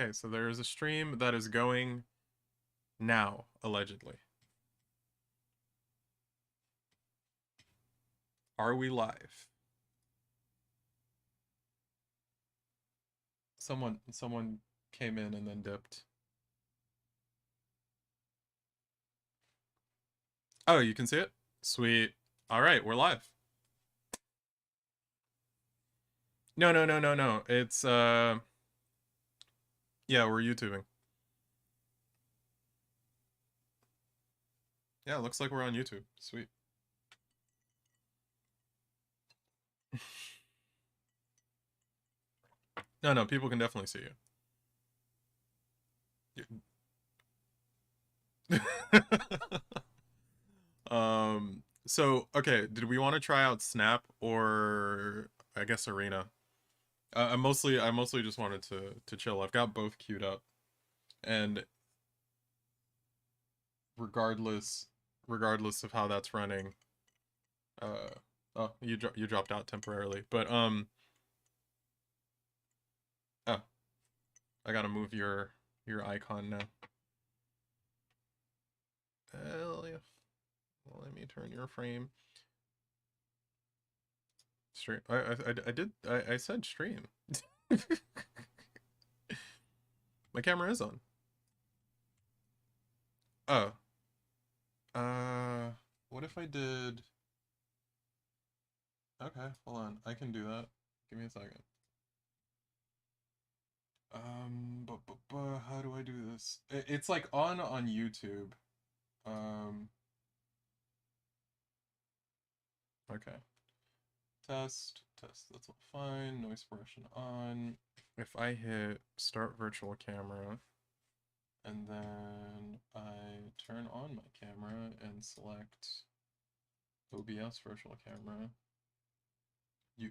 Okay, so there is a stream that is going now, allegedly. Are we live? Someone came in and then dipped. Oh, you can see it? Sweet. All right, we're live. No, no, no, no, no. It's yeah, we're YouTubing. Yeah, looks like we're on YouTube. Sweet. No, no, people can definitely see you. So okay, did we want to try out Snap or I guess Arena? I mostly just wanted to chill. I've got both queued up, and regardless regardless of how that's running, uh, oh, you dropped out temporarily, but oh, I gotta move your icon now. Hell yeah. Well, let me turn your frame. Stream. I said stream. My camera is on. Oh. Uh, what if I did? Okay, hold on. I can do that. Give me a second. How do I do this? It's like on YouTube. Um, okay. Test. That's all fine. Noise suppression on. If I hit start virtual camera, and then I turn on my camera and select OBS virtual camera. You.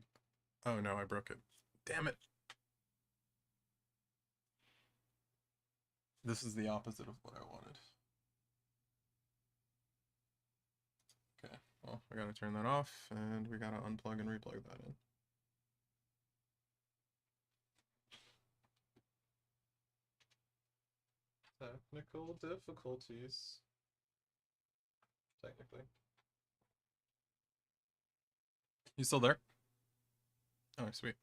Oh no, I broke it. Damn it. This is the opposite of what I wanted. Okay, well, I gotta turn that off, and we gotta unplug and replug that in. Technical difficulties. Technically. You still there? Oh, sweet.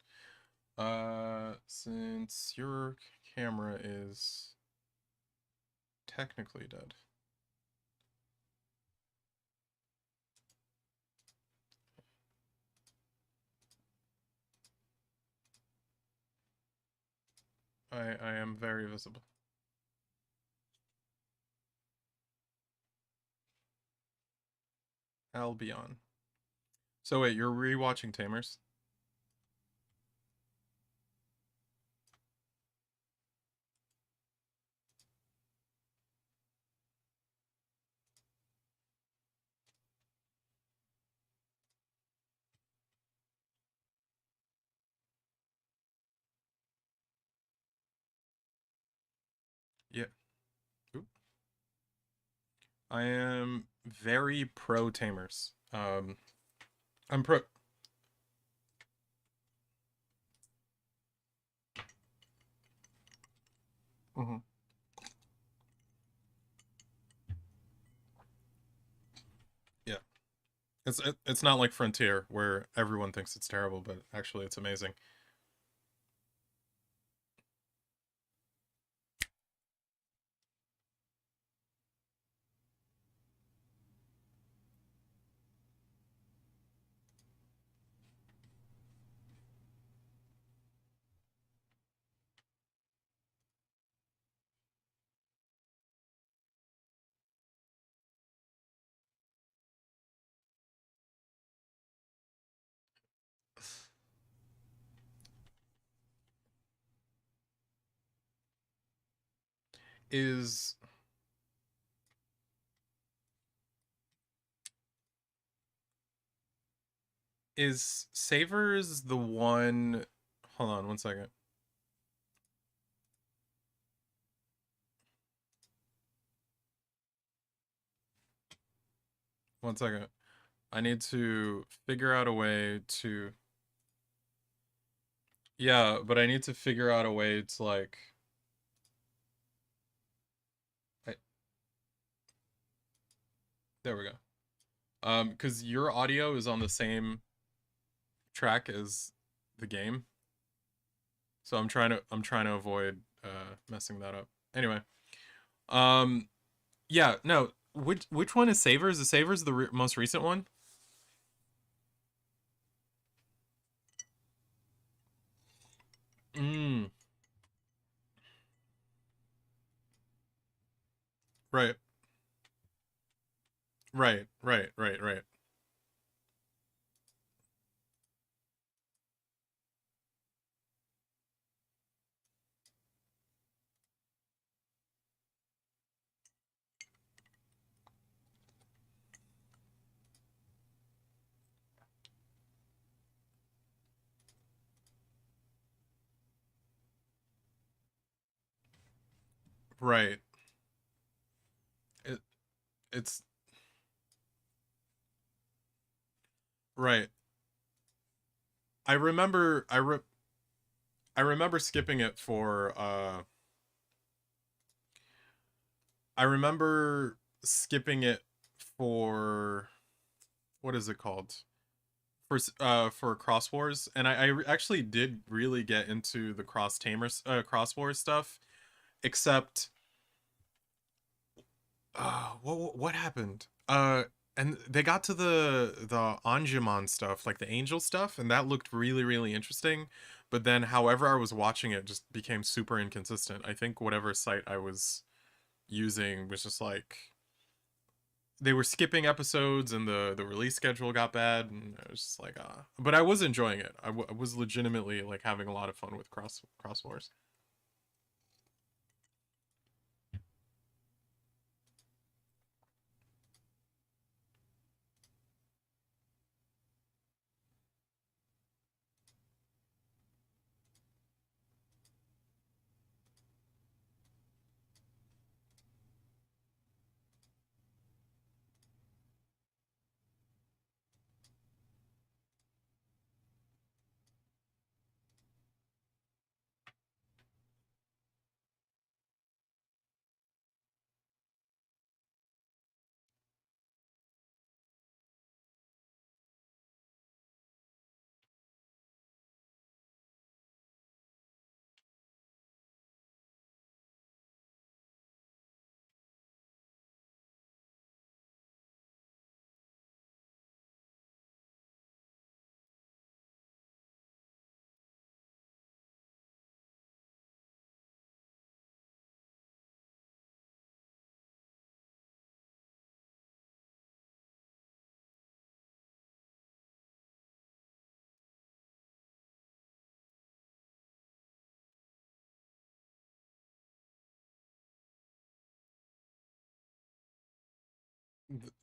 Since your camera is technically dead. I am very visible. Albion. So wait, you're rewatching Tamers? Yeah. Oop. I am very pro Tamers. I'm pro. Mhm. Yeah. It's not like Frontier where everyone thinks it's terrible, but actually it's amazing. Is Savers the one? Hold on 1 second. One second. I need to figure out a way to. Yeah, but I need to figure out a way to like There we go. Because your audio is on the same track as the game, so I'm trying to avoid messing that up. Anyway, um, yeah, no. Which one is Savers? Is Savers the most recent one? Mm, right, right. Right. It it's right. I remember I remember skipping it for I remember skipping it for what is it called? For Cross Wars, and I actually did really get into the Cross Wars stuff, except what happened? And they got to the Anjuman stuff, like the angel stuff, and that looked really interesting. But then, however, I was watching it just became super inconsistent. I think whatever site I was using was just like they were skipping episodes, and the release schedule got bad, and I was just like, ah. But I was enjoying it. I was legitimately like having a lot of fun with Cross Wars.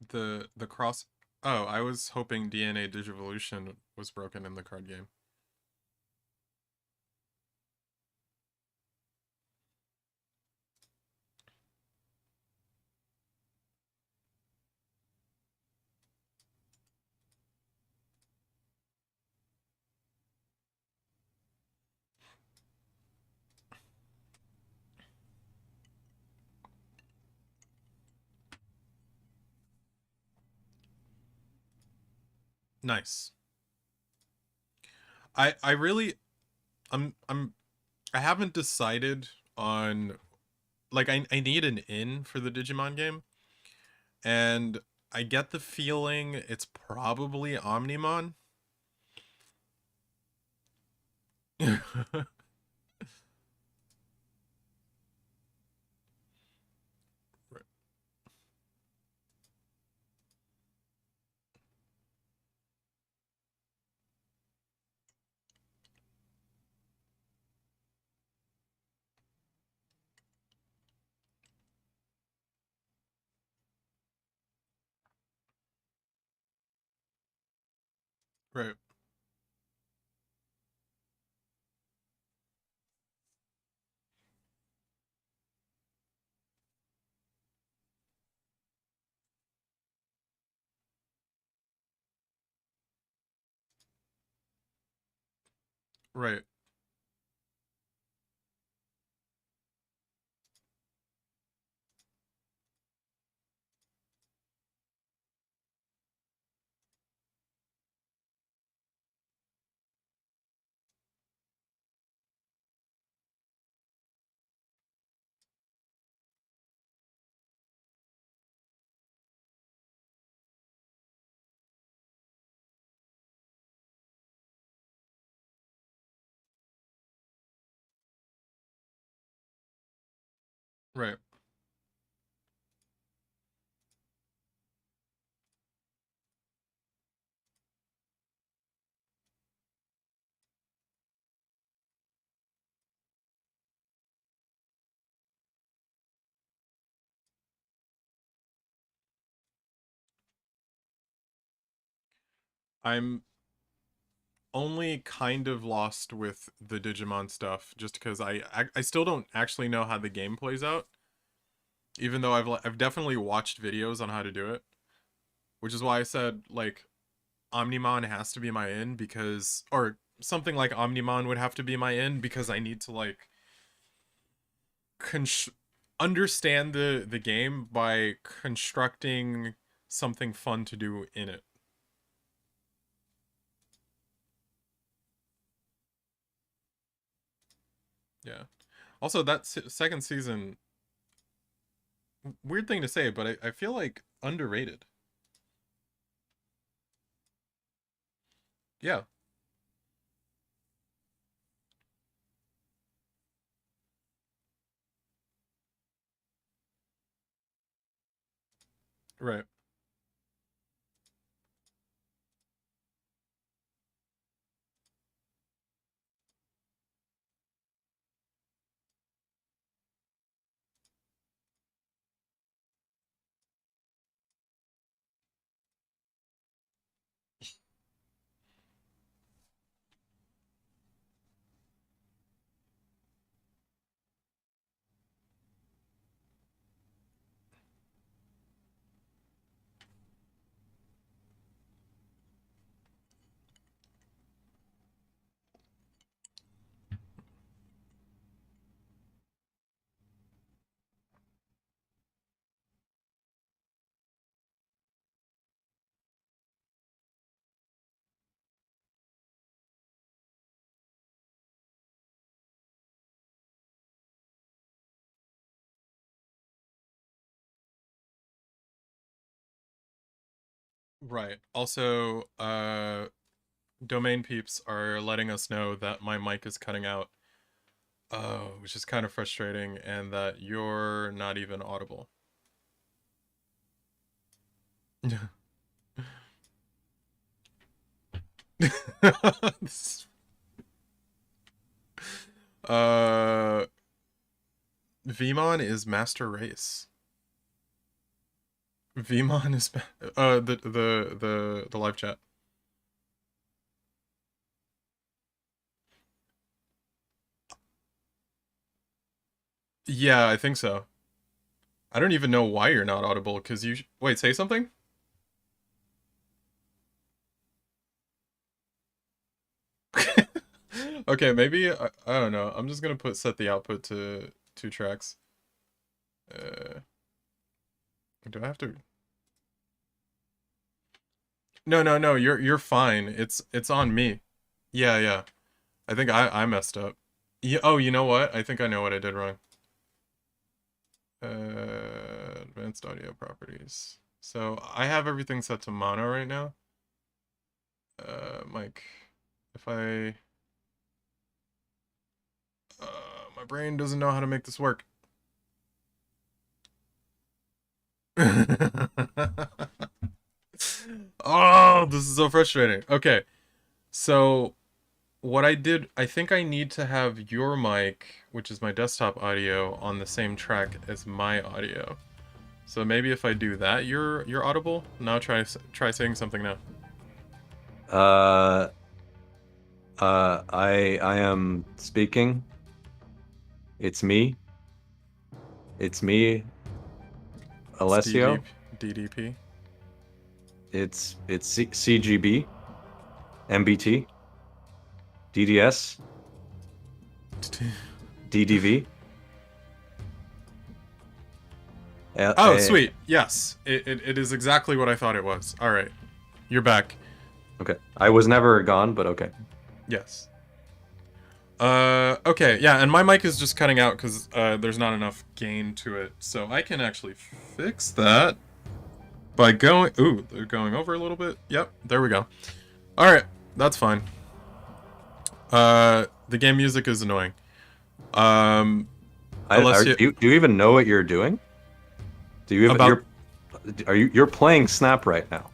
The cross. Oh, I was hoping DNA Digivolution was broken in the card game. Nice. I really I haven't decided on like I need an in for the Digimon game, and I get the feeling it's probably Omnimon. Right. Right. Right. I'm only kind of lost with the Digimon stuff just because I still don't actually know how the game plays out, even though I've definitely watched videos on how to do it, which is why I said like Omnimon has to be my in because or something like Omnimon would have to be my in because I need to like con- understand the game by constructing something fun to do in it. Yeah. Also, that second season, weird thing to say, but I feel like underrated. Yeah, right. Right. Also, domain peeps are letting us know that my mic is cutting out, which is kind of frustrating, and that you're not even audible. uh, Vmon is Master Race. Vmon is the live chat. Yeah, I think so. I don't even know why you're not audible because you wait, say something. Okay, maybe I don't know. I'm just gonna put set the output to 2 tracks. Uh, do I have to? No, no, no. You're fine. It's on me. Yeah, yeah. I think I messed up. Yeah. Oh, you know what? I think I know what I did wrong. Advanced audio properties. So I have everything set to mono right now. Mike, if I, my brain doesn't know how to make this work. Oh, this is so frustrating. Okay, so what I did, I think I need to have your mic, which is my desktop audio, on the same track as my audio. So maybe if I do that, you're audible. Now try saying something now. Uh, I am speaking. It's me. It's me, It's Alessio. DDP. It's CGB, MBT, DDS, DDV. Oh, sweet. Yes, it is exactly what I thought it was. All right, you're back. Okay. I was never gone, but okay. Yes. Okay, yeah, and my mic is just cutting out because there's not enough gain to it, so I can actually fix that by going. Ooh, they're going over a little bit. Yep, there we go. All right, that's fine. The game music is annoying. Um, Alessio, Do you even know what you're doing? Do you even about you're playing Snap right now?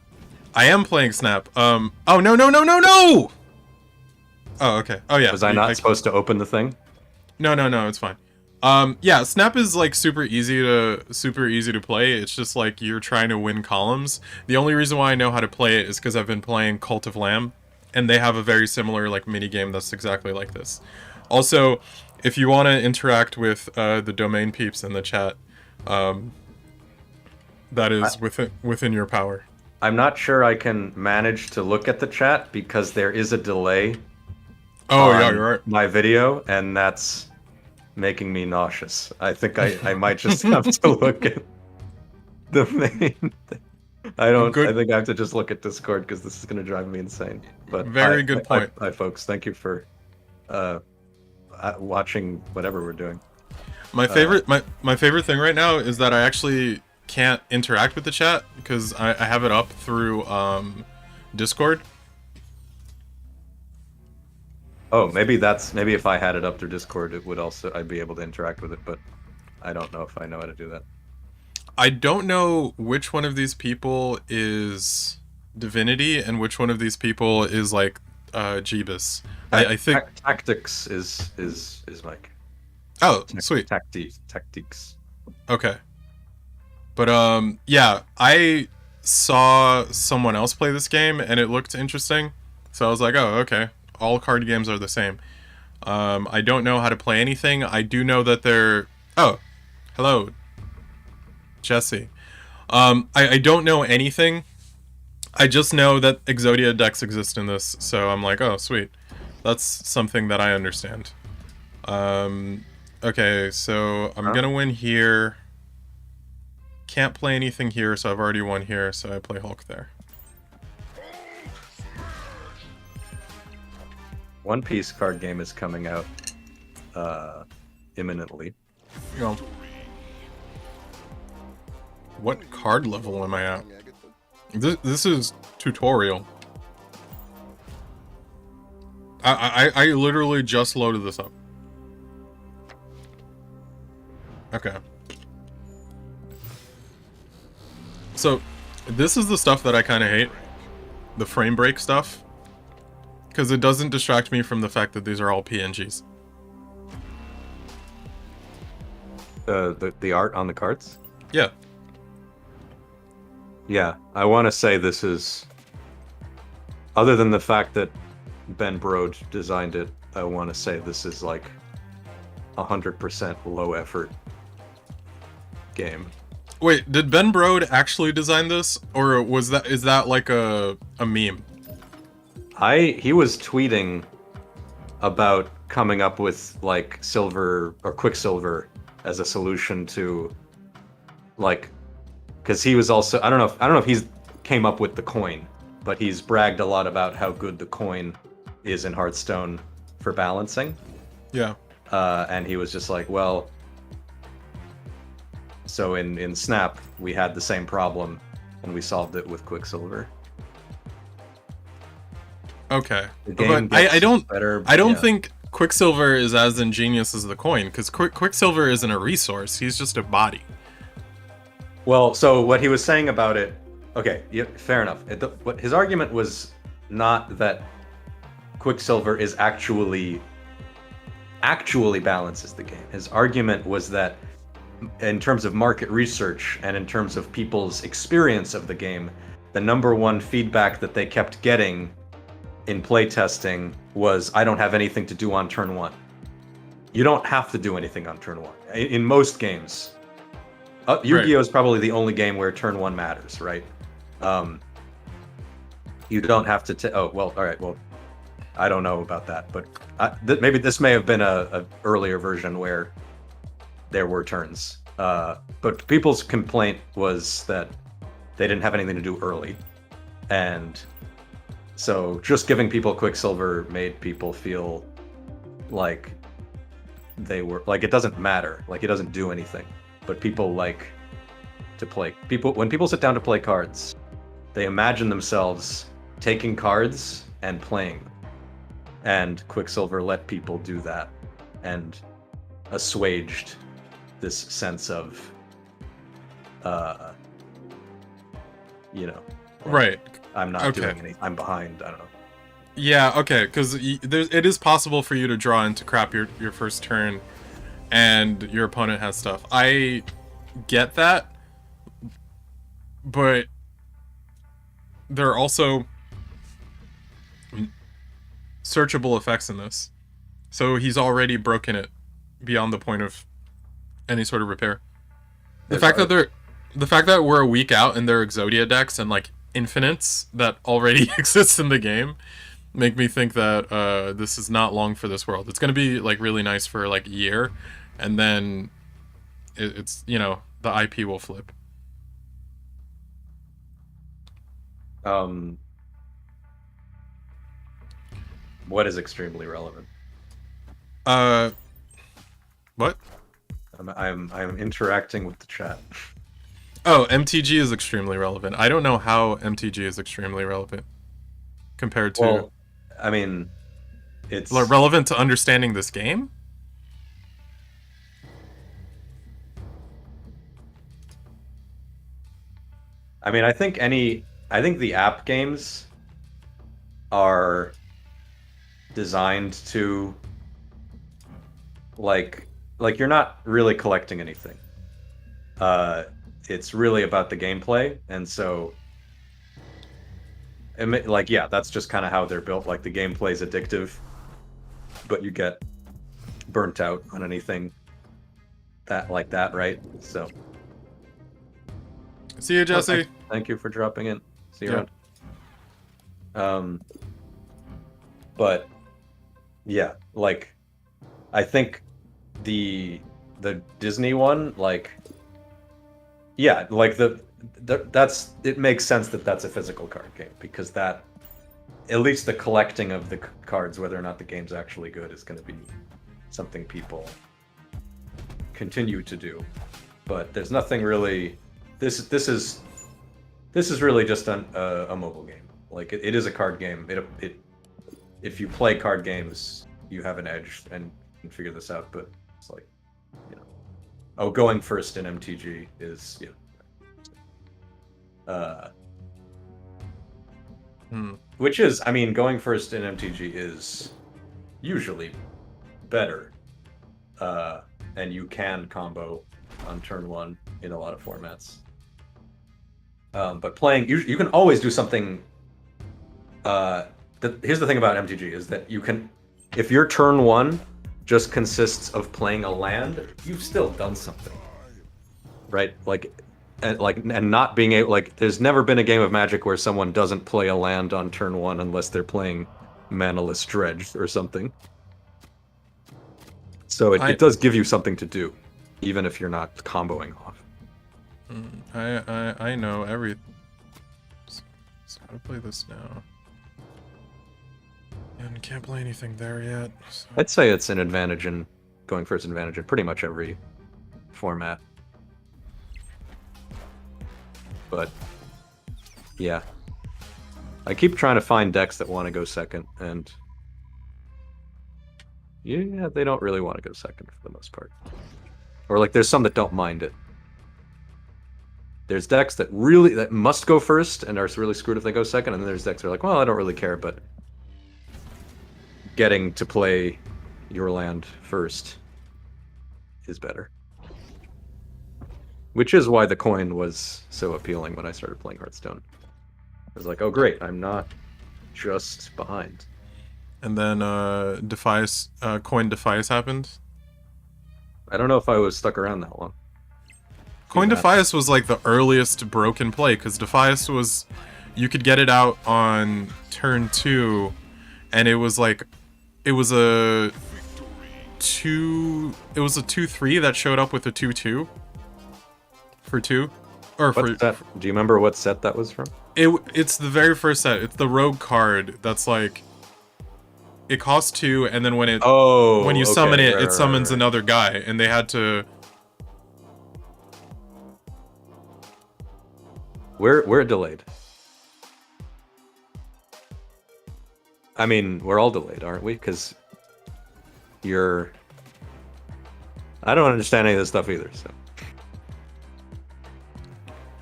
I am playing Snap. Oh no no no no no! Oh okay. Oh yeah. Was I not supposed to open the thing? No no no. It's fine. Yeah, Snap is like super easy to play. It's just like you're trying to win columns. The only reason why I know how to play it is because I've been playing Cult of Lamb, and they have a very similar like mini game that's exactly like this. Also, if you want to interact with the domain peeps in the chat, that is within your power. I'm not sure I can manage to look at the chat because there is a delay. Oh yeah, you're right. My video, and that's making me nauseous. I think I might just have to look at the main thing. I think I have to just look at Discord because this is going to drive me insane. But very good point. Hi folks, thank you for watching whatever we're doing. My favorite thing right now is that I actually can't interact with the chat because I have it up through Discord. Oh, maybe if I had it up through Discord, it would also I'd be able to interact with it, but I don't know if I know how to do that. I don't know which one of these people is Divinity and which one of these people is like Jeebus. I think Tactics is Mike. Oh, sweet. Tactics. Okay. But yeah, I saw someone else play this game and it looked interesting, so I was like, oh, okay. All card games are the same. I don't know how to play anything. I do know that they're... Oh, hello, Jesse. I don't know anything. I just know that Exodia decks exist in this, so I'm like, oh, sweet. That's something that I understand. Okay, so I'm gonna win here. Can't play anything here, so I've already won here, so I play Hulk there. One Piece card game is coming out imminently. Yo. What card level am I at? This is tutorial. I literally just loaded this up. Okay. So, this is the stuff that I kind of hate. The frame break stuff. Because it doesn't distract me from the fact that these are all PNGs. The art on the cards? Yeah. Yeah, I want to say this is... Other than the fact that Ben Brode designed it, I want to say this is like 100% low effort game. Wait, did Ben Brode actually design this? Or is that like a meme? He was tweeting about coming up with like silver or Quicksilver as a solution to like, because he was also I don't know if he's came up with the coin, but he's bragged a lot about how good the coin is in Hearthstone for balancing. Yeah. And he was just like, well, so in Snap we had the same problem and we solved it with Quicksilver. Okay, but I don't think Quicksilver is as ingenious as the coin, because Quicksilver isn't a resource, he's just a body. Well, so what he was saying about it, okay, yeah, fair enough. What his argument was not that Quicksilver is actually balances the game. His argument was that in terms of market research and in terms of people's experience of the game, the number one feedback that they kept getting in playtesting was, I don't have anything to do on turn one. You don't have to do anything on turn one. In most games, Yu-Gi-Oh! Is probably the only game where turn one matters, right? You don't have to oh, well, all right, well, I don't know about that, but maybe this may have been a earlier version where there were turns. But people's complaint was that they didn't have anything to do early. And so just giving people Quicksilver made people feel like they were, like, it doesn't matter, like it doesn't do anything. But people like to play, when people sit down to play cards, they imagine themselves taking cards and playing them. And Quicksilver let people do that and assuaged this sense of, you know, like, Right. I'm not Okay. doing any. I'm behind. I don't know. Yeah, okay, because it is possible for you to draw into crap your first turn, and your opponent has stuff. I get that, but there are also searchable effects in this. So he's already broken it beyond the point of any sort of repair. The fact that we're a week out and there are Exodia decks and like infinites that already exist in the game make me think that this is not long for this world. It's going to be like really nice for like a year, and then it's the IP will flip. What is extremely relevant? What? I'm interacting with the chat. Oh, MTG is extremely relevant. I don't know how MTG is extremely relevant compared to. Well, I mean, it's relevant to understanding this game. I mean, I think the app games are designed to like you're not really collecting anything. It's really about the gameplay, and so like, yeah, that's just kind of how they're built. Like, the gameplay's addictive, but you get burnt out on anything like that, right? So see you, Jesse. Thank you for dropping in. See you Yeah. around. But yeah, like, I think the Disney one, like, yeah, like that's it makes sense that that's a physical card game, because that, at least the collecting of the cards, whether or not the game's actually good, is going to be something people continue to do. But there's nothing really. This is really just a mobile game. Like, it is a card game. If you play card games, you have an edge and can figure this out. But it's like, going first in MTG is, which is, I mean, going first in MTG is usually better, and you can combo on turn one in a lot of formats. But playing, you can always do something. Here's the thing about MTG is that you can, if your turn one just consists of playing a land, you've still done something, right? And not being able, like, there's never been a game of Magic where someone doesn't play a land on turn one unless they're playing Manaless Dredge or something. So it does give you something to do, even if you're not comboing off. I know everything. So how to play this now? And can't play anything there yet. So. I'd say it's an advantage in going first advantage in pretty much every format. But yeah, I keep trying to find decks that want to go second, and yeah, they don't really want to go second for the most part. Or, like, there's some that don't mind it. There's decks that must go first and are really screwed if they go second, and then there's decks that are like, well, I don't really care, but getting to play your land first is better. Which is why the coin was so appealing when I started playing Hearthstone. I was like, oh great, I'm not just behind. And then Coin Defias happened. I don't know if I was stuck around that long. Coin Defias was like the earliest broken play, because Defias was, you could get it out on turn 2, and it was like, it was a 2/3 that showed up with a 2/2 for 2, or for. Do you remember what set that was from? It's the very first set. It's the rogue card that's like, it costs 2, and then when you summon it, it summons another guy, and they had to. We're delayed. I mean, we're all delayed, aren't we? Because I don't understand any of this stuff either. So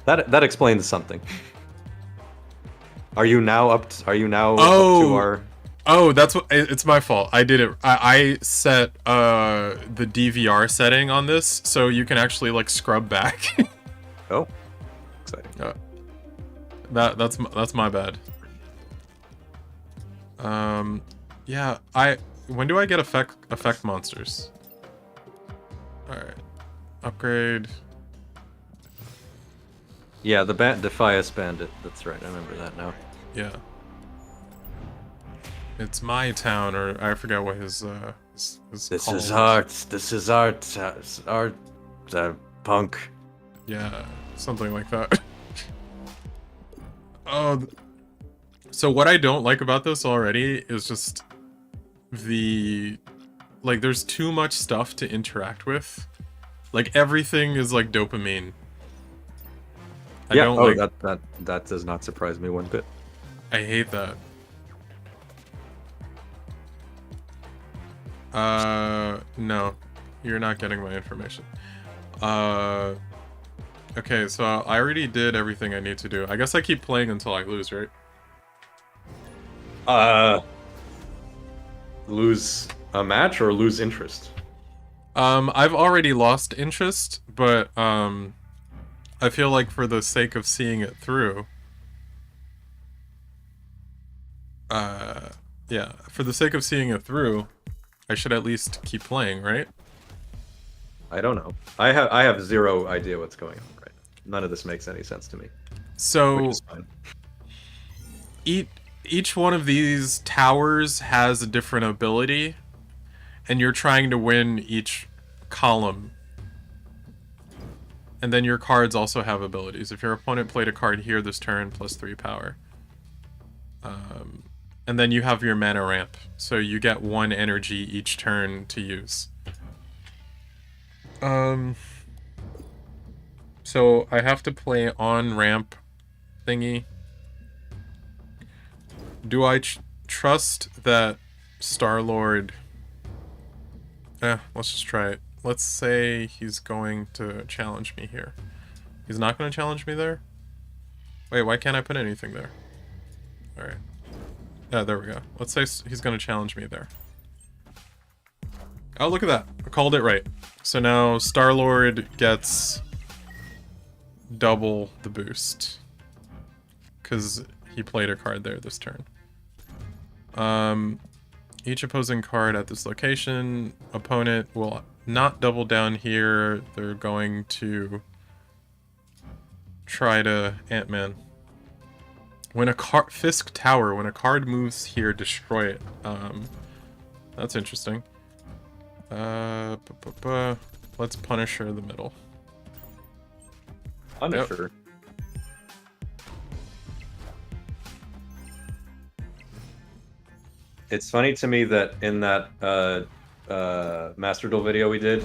that explains something. Are you now up to Oh, our? oh, that's what. It's my fault. I did it. I set the DVR setting on this, so you can actually like scrub back. Oh, exciting. That's my bad. Yeah. When do I get effect monsters? All right. Upgrade. Yeah, the Defias Bandit. That's right. I remember that now. Yeah. It's my town, or I forget what his This call is was. art. This is art. Art. Punk. Yeah, something like that. Oh, so what I don't like about this already is just like there's too much stuff to interact with. Like everything is like dopamine. I Yeah. don't Oh, like. that does not surprise me one bit. I hate that. No, you're not getting my information. Okay, so I already did everything I need to do. I guess I keep playing until I lose, right? Lose a match or lose interest? I've already lost interest, but I feel like for the sake of seeing it through, yeah, for the sake of seeing it through, I should at least keep playing, right? I don't know. I have zero idea what's going on right now. None of this makes any sense to me. Which So is fine. each one of these towers has a different ability, and you're trying to win each column. And then your cards also have abilities. If your opponent played a card here this turn, +3 power. And then you have your mana ramp, so you get 1 energy each turn to use. So I have to play on ramp thingy. Do I trust that Star-Lord... let's just try it. Let's say he's going to challenge me here. He's not going to challenge me there? Wait, why can't I put anything there? Alright. Yeah, there we go. Let's say he's going to challenge me there. Oh, look at that. I called it right. So now Star-Lord gets double the boost. Because he played a card there this turn. Each opposing card at this location, opponent will not double down here. They're going to try to Ant-Man. When a Fisk Tower, when a card moves here, destroy it. That's interesting. Let's Punisher the middle. Punisher. Yep. It's funny to me that in that Master Duel video we did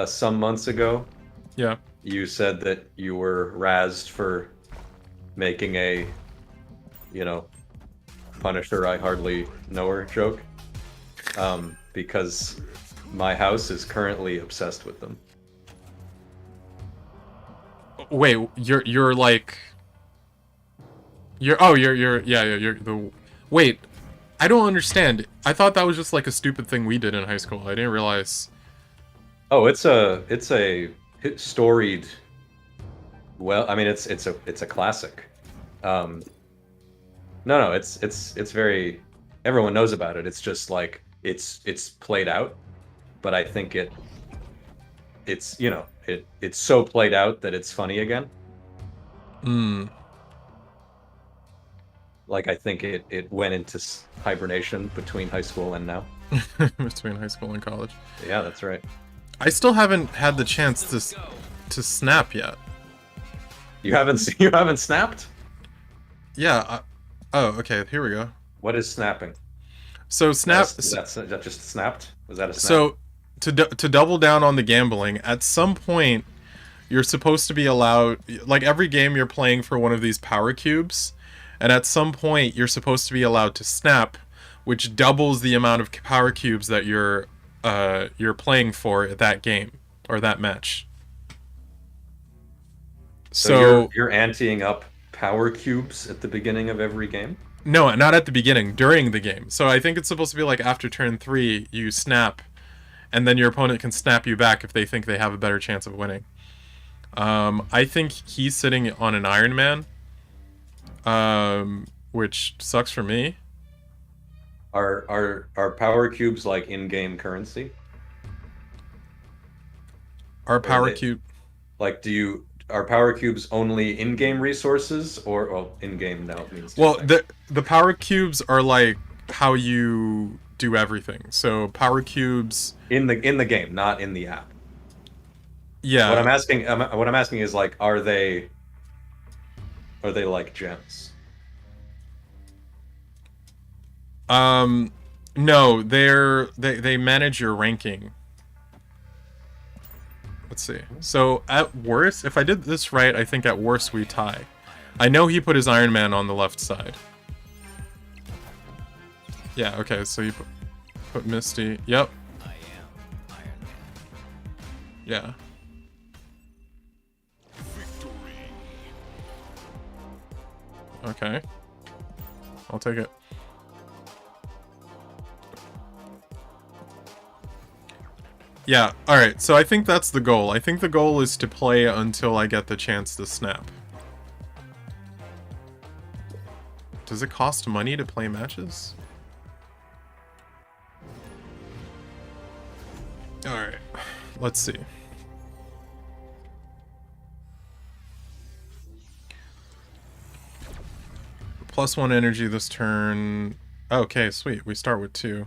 some months ago, yeah, you said that you were razzed for making a, Punisher I hardly know her joke, because my house is currently obsessed with them. Wait, you're wait. I don't understand. I thought that was just like a stupid thing we did in high school. I didn't realize. Oh, it's a storied. Well, I mean, it's a classic. No, it's very. Everyone knows about it. It's just like it's played out, but I think it's so played out that it's funny again. Like, I think it went into hibernation between high school and now. Between high school and college. Yeah, that's right. I still haven't had the chance to snap yet. You haven't snapped? Yeah. Oh, okay. Here we go. What is snapping? So snap. Is that just snapped? Was that a snap? So to double down on the gambling, at some point you're supposed to be allowed, like every game you're playing for one of these power cubes, and at some point you're supposed to be allowed to snap, which doubles the amount of power cubes that your you're playing for that game or that match. So you're So you're anteing up power cubes at the beginning of every game? no, not at the beginning, during the game. So I think it's supposed to be like after turn 3, you snap, and then your opponent can snap you back if they think they have a better chance of winning. I think he's sitting on an Iron Man, which sucks for me. Are power cubes like in-game currency? Our Or are power they cube. like are power cubes only in-game resources or well, in-game now means two Well, things. the power cubes are like how you do everything. So power cubes, In the game, not in the app. What yeah. I'm asking is like are they like gems? Um, no, they manage your ranking. Let's see. So at worst, if I did this right, I think at worst we tie. I know he put his Iron Man on the left side. Yeah, okay, so you put Misty. Yep. Yeah. Okay. I'll take it. Yeah, alright, so I think that's the goal. I think the goal is to play until I get the chance to snap. Does it cost money to play matches? Alright, let's see. +1 energy this turn. Okay, sweet. We start with 2.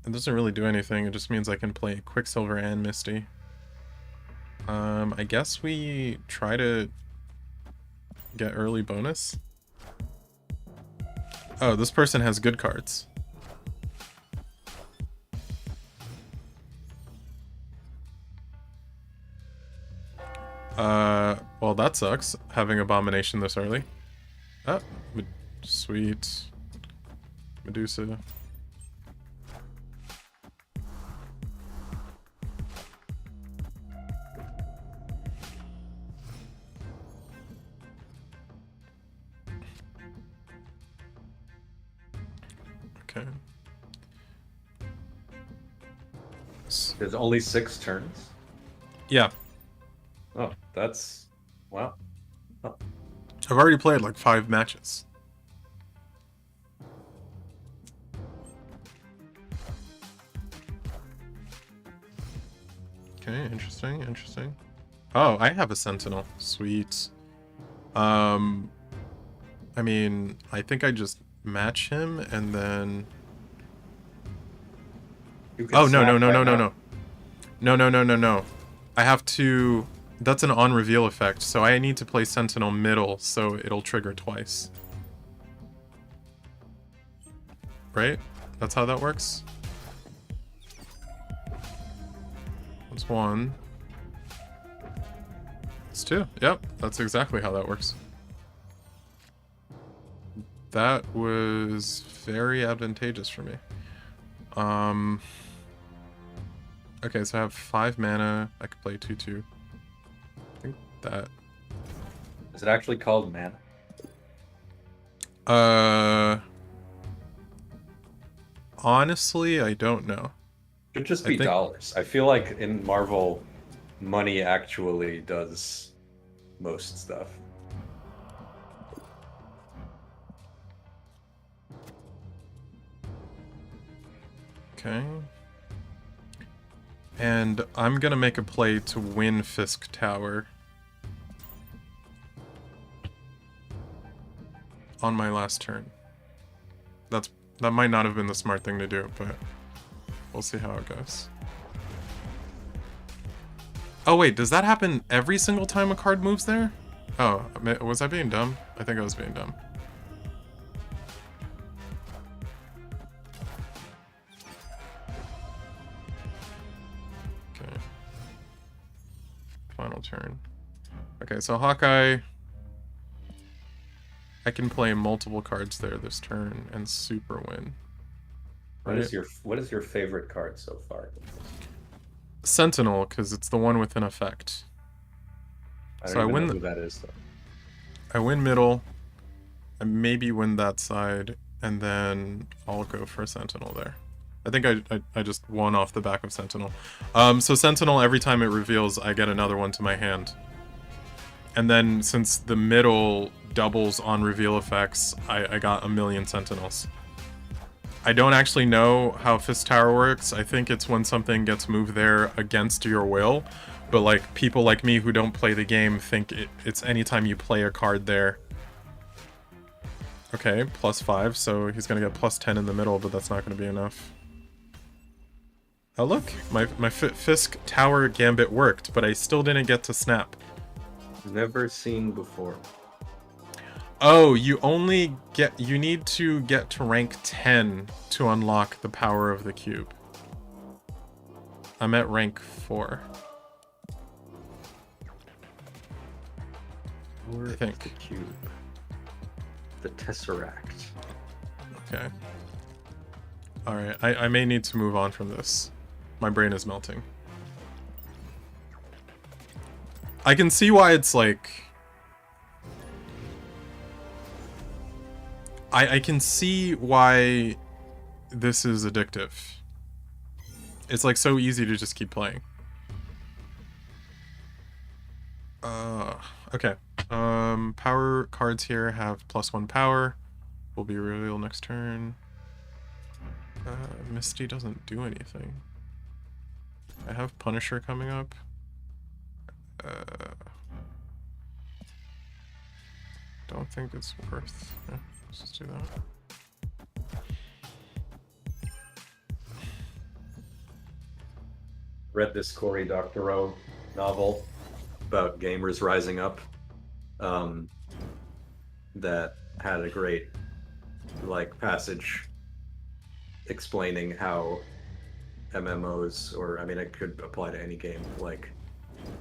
It doesn't really do anything. It just means I can play Quicksilver and Misty. I guess we try to get early bonus. Oh, this person has good cards. Well, that sucks, having Abomination this early. Oh, sweet. Medusa. Okay. There's only 6 turns. Yeah. Oh, that's wow. Oh. I've already played like 5 matches. Okay, interesting, interesting. Oh, I have a Sentinel. Sweet. I mean, I think I just match him and then... Oh, no, no, no, no, no, no. No, no, no, no, no. I have to... That's an on-reveal effect, so I need to play Sentinel middle, so it'll trigger twice. Right? That's how that works? That's 1. It's 2. Yep, that's exactly how that works. That was very advantageous for me. Okay, so I have 5 mana. I could play 2/2. I think that... Is it actually called mana? Honestly, I don't know. It should just be dollars. I feel like in Marvel, money actually does most stuff. Okay. And I'm gonna make a play to win Fisk Tower. On my last turn. That might not have been the smart thing to do, but we'll see how it goes. Oh wait, does that happen every single time a card moves there? Oh, was I being dumb? I think I was being dumb. Okay. Final turn. Okay, so Hawkeye... I can play multiple cards there this turn and super win. right? What is your favorite card so far? Sentinel, because it's the one with an effect. I So don't even know who that is though. I win middle, I maybe win that side, and then I'll go for Sentinel there. I think I just won off the back of Sentinel. So Sentinel, every time it reveals, I get another one to my hand. And then since the middle doubles on reveal effects, I got a million Sentinels. I don't actually know how Fist Tower works. I think it's when something gets moved there against your will. But like people like me who don't play the game think it's anytime you play a card there. Okay, +5, so he's gonna get +10 in the middle, but that's not gonna be enough. Oh look, my Fisk Tower Gambit worked, but I still didn't get to snap. Never seen before. Oh, you need to get to rank 10 to unlock the power of the cube. I'm at rank 4. Where I think. the cube? The Tesseract. Okay. Alright, I may need to move on from this. My brain is melting. I can see why it's like... I can see why this is addictive. It's like so easy to just keep playing. Okay. Power cards here have +1 power. Will be revealed next turn. Misty doesn't do anything. I have Punisher coming up. Don't think it's worth... Yeah, let's just do that. Read this Cory Doctorow novel about gamers rising up that had a great passage explaining how MMOs, or I mean it could apply to any game, like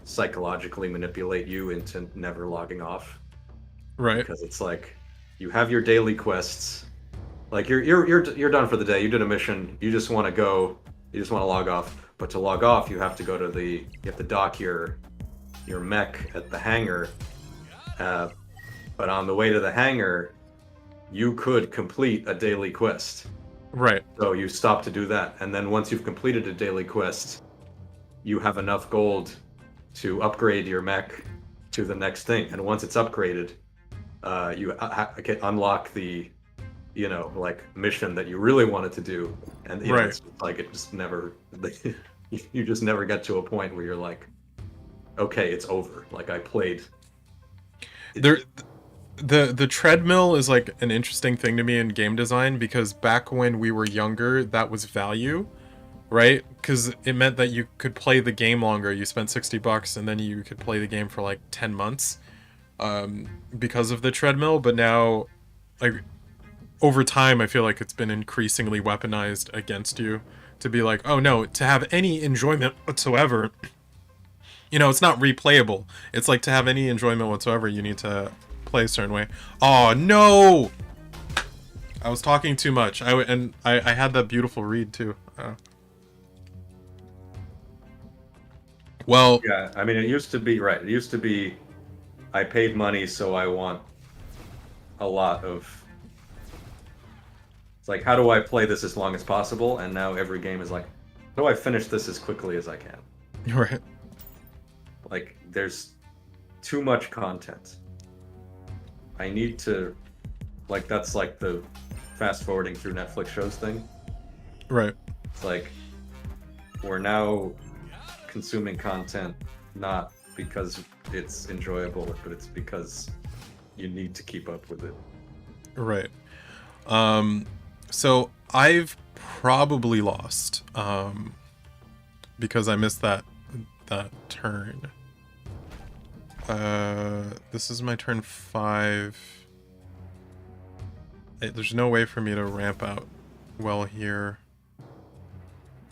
psychologically manipulate you into never logging off. Right. Because it's like you have your daily quests, like you're done for the day, you did a mission, you just want to go, you just want to log off. But to log off, you have to go to you have to dock your mech at the hangar. But on the way to the hangar, you could complete a daily quest. Right. So you stop to do that, and then once you've completed a daily quest, you have enough gold to upgrade your mech to the next thing. And once it's upgraded, you can unlock the mission that you really wanted to do, and right. It's like it just never you just never get to a point where you're like, okay, it's over, like I played there. The treadmill is like an interesting thing to me in game design, because back when we were younger, that was value, right? Because it meant that you could play the game longer. You spent $60 and then you could play the game for like 10 months because of the treadmill. But now, like, over time, I feel like it's been increasingly weaponized against you to be like, oh no, to have any enjoyment whatsoever, it's not replayable. It's like to have any enjoyment whatsoever, you need to play a certain way. Oh no! I was talking too much. I had that beautiful read too. Well, yeah, I mean, it used to be, right, it used to be I paid money, so I want a lot of... It's like, how do I play this as long as possible? And now every game is like, how do I finish this as quickly as I can? Right. Like, there's too much content. I need to... Like, that's like the fast forwarding through Netflix shows thing. Right. It's like, we're now consuming content not because it's enjoyable, but it's because you need to keep up with it. Right. So I've probably lost because I missed that turn. This is my turn 5. There's no way for me to ramp out well here.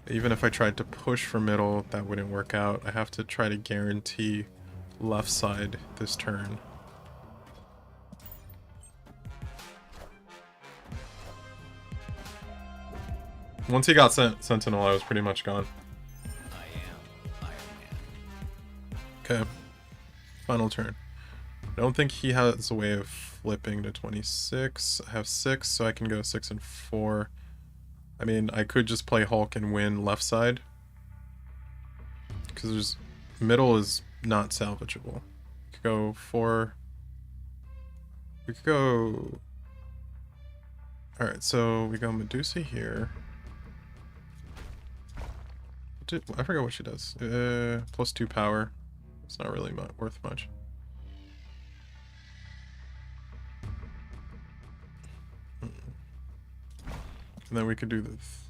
Even if I tried to push for middle, that wouldn't work out. I have to try to guarantee left side this turn. Once he got Sentinel, I was pretty much gone. Okay. Final turn. I don't think he has a way of flipping to 26. I have 6, so I can go 6 and 4. I mean, I could just play Hulk and win left side. Because there's... middle is not salvageable. We could go 4... We could go... Alright, so we go Medusa here. I forgot what she does. Plus 2 power. It's not really worth much. And then we could do this.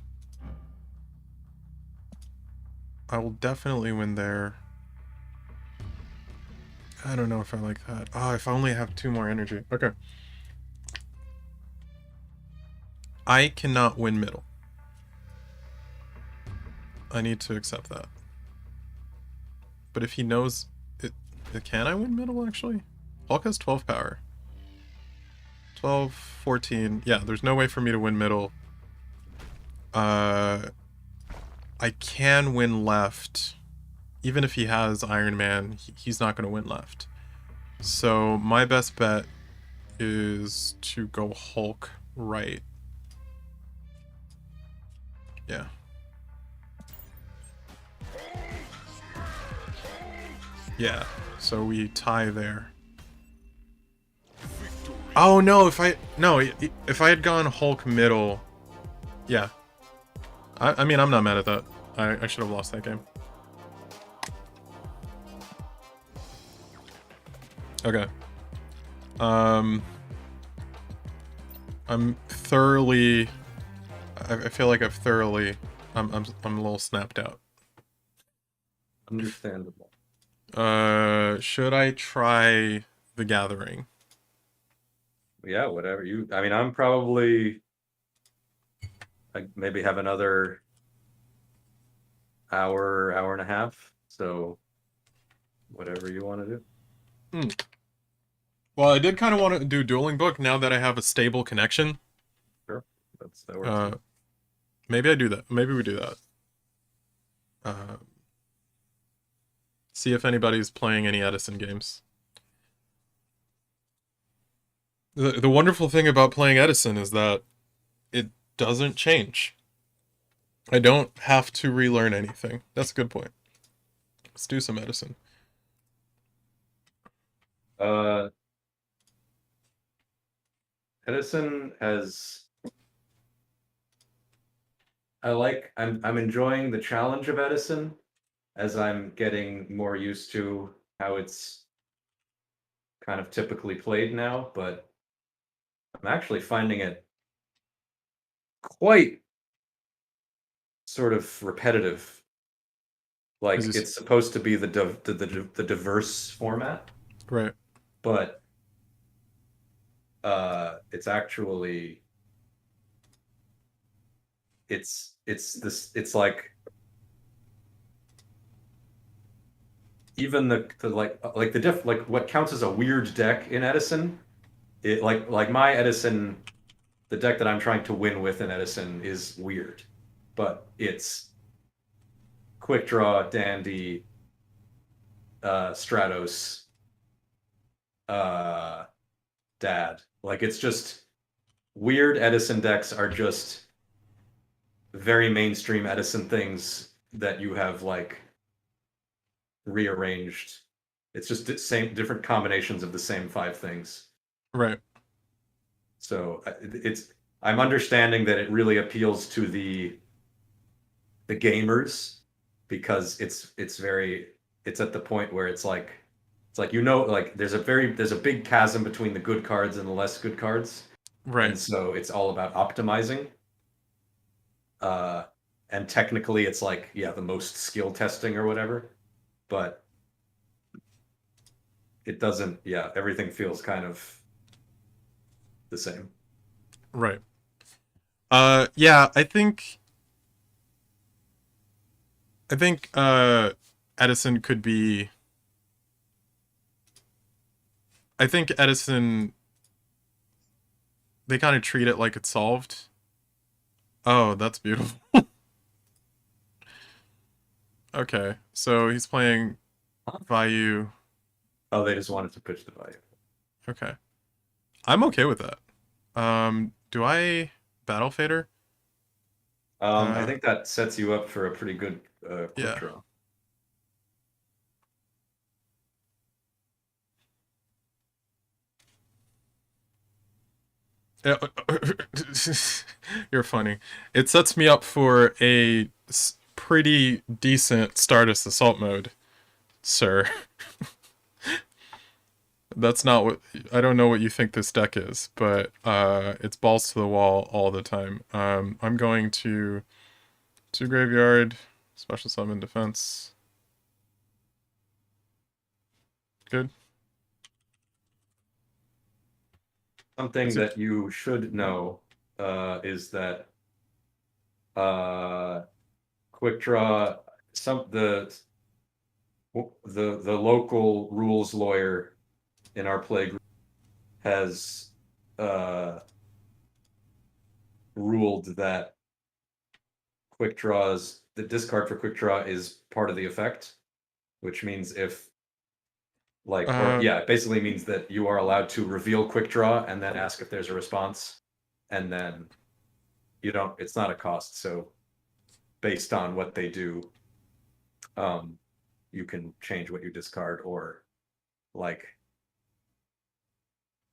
I will definitely win there. I don't know if I like that. Oh, if I only have 2 more energy. Okay. I cannot win middle. I need to accept that. But if he knows it, can I win middle actually? Hulk has 12 power. 12, 14. Yeah, there's no way for me to win middle. I can win left. Even if he has Iron Man, he's not going to win left. So my best bet is to go Hulk right. Yeah. Yeah, so we tie there. Oh no, if I had gone Hulk middle, yeah. I mean, I'm not mad at that. I should have lost that game. Okay. I'm thoroughly... I feel like I've thoroughly... I'm a little snapped out. Understandable. Should I try The Gathering? Yeah, whatever you... I mean, I'm probably... I maybe have another hour, hour and a half. So, whatever you want to do. Well, I did kind of want to do Dueling Book now that I have a stable connection. Sure, that works. Maybe I do that. Maybe we do that. See if anybody's playing any Edison games. The wonderful thing about playing Edison is that it doesn't change. I don't have to relearn anything. That's a good point. Let's do some Edison. Edison has... I'm enjoying the challenge of Edison as I'm getting more used to how it's kind of typically played now, but I'm actually finding it quite sort of repetitive. Like it's supposed to be the diverse format, right? But it's actually it's like even the what counts as a weird deck in Edison, it like my Edison, the deck that I'm trying to win with in Edison is weird, but it's quick draw, dandy, Stratos, dad. Like it's just weird Edison decks are just very mainstream Edison things that you have like rearranged. It's just different combinations of the same 5 things. Right. So I'm understanding that it really appeals to the gamers because it's at the point where it's like like there's a big chasm between the good cards and the less good cards. Right. And so it's all about optimizing. And technically it's like, yeah, the most skill testing or whatever, but it doesn't, yeah, everything feels kind of the same. Right. Yeah, I think Edison could be... I think Edison, they kind of treat it like it's solved. Oh, that's beautiful. Okay, so he's playing Huh? Vayu. Oh, they just wanted to pitch the value. Okay, I'm okay with that. Do I battle fader? I Uh, think that sets you up for a pretty good quick yeah. draw. Yeah, you're funny. It sets me up for a pretty decent Stardust Assault mode, sir. That's not what I don't know what you think this deck is, but it's balls to the wall all the time. I'm going to graveyard, special summon defense. Good. Something Is it? that you should know is that uh, quick draw, some the local rules lawyer in our play group has uh, ruled that quick draws, the discard for quick draw is part of the effect, which means if like, or Uh, yeah, it basically means that you are allowed to reveal quick draw and then ask if there's a response, and then you don't. It's not a cost. So based on what they do, um, you can change what you discard, or like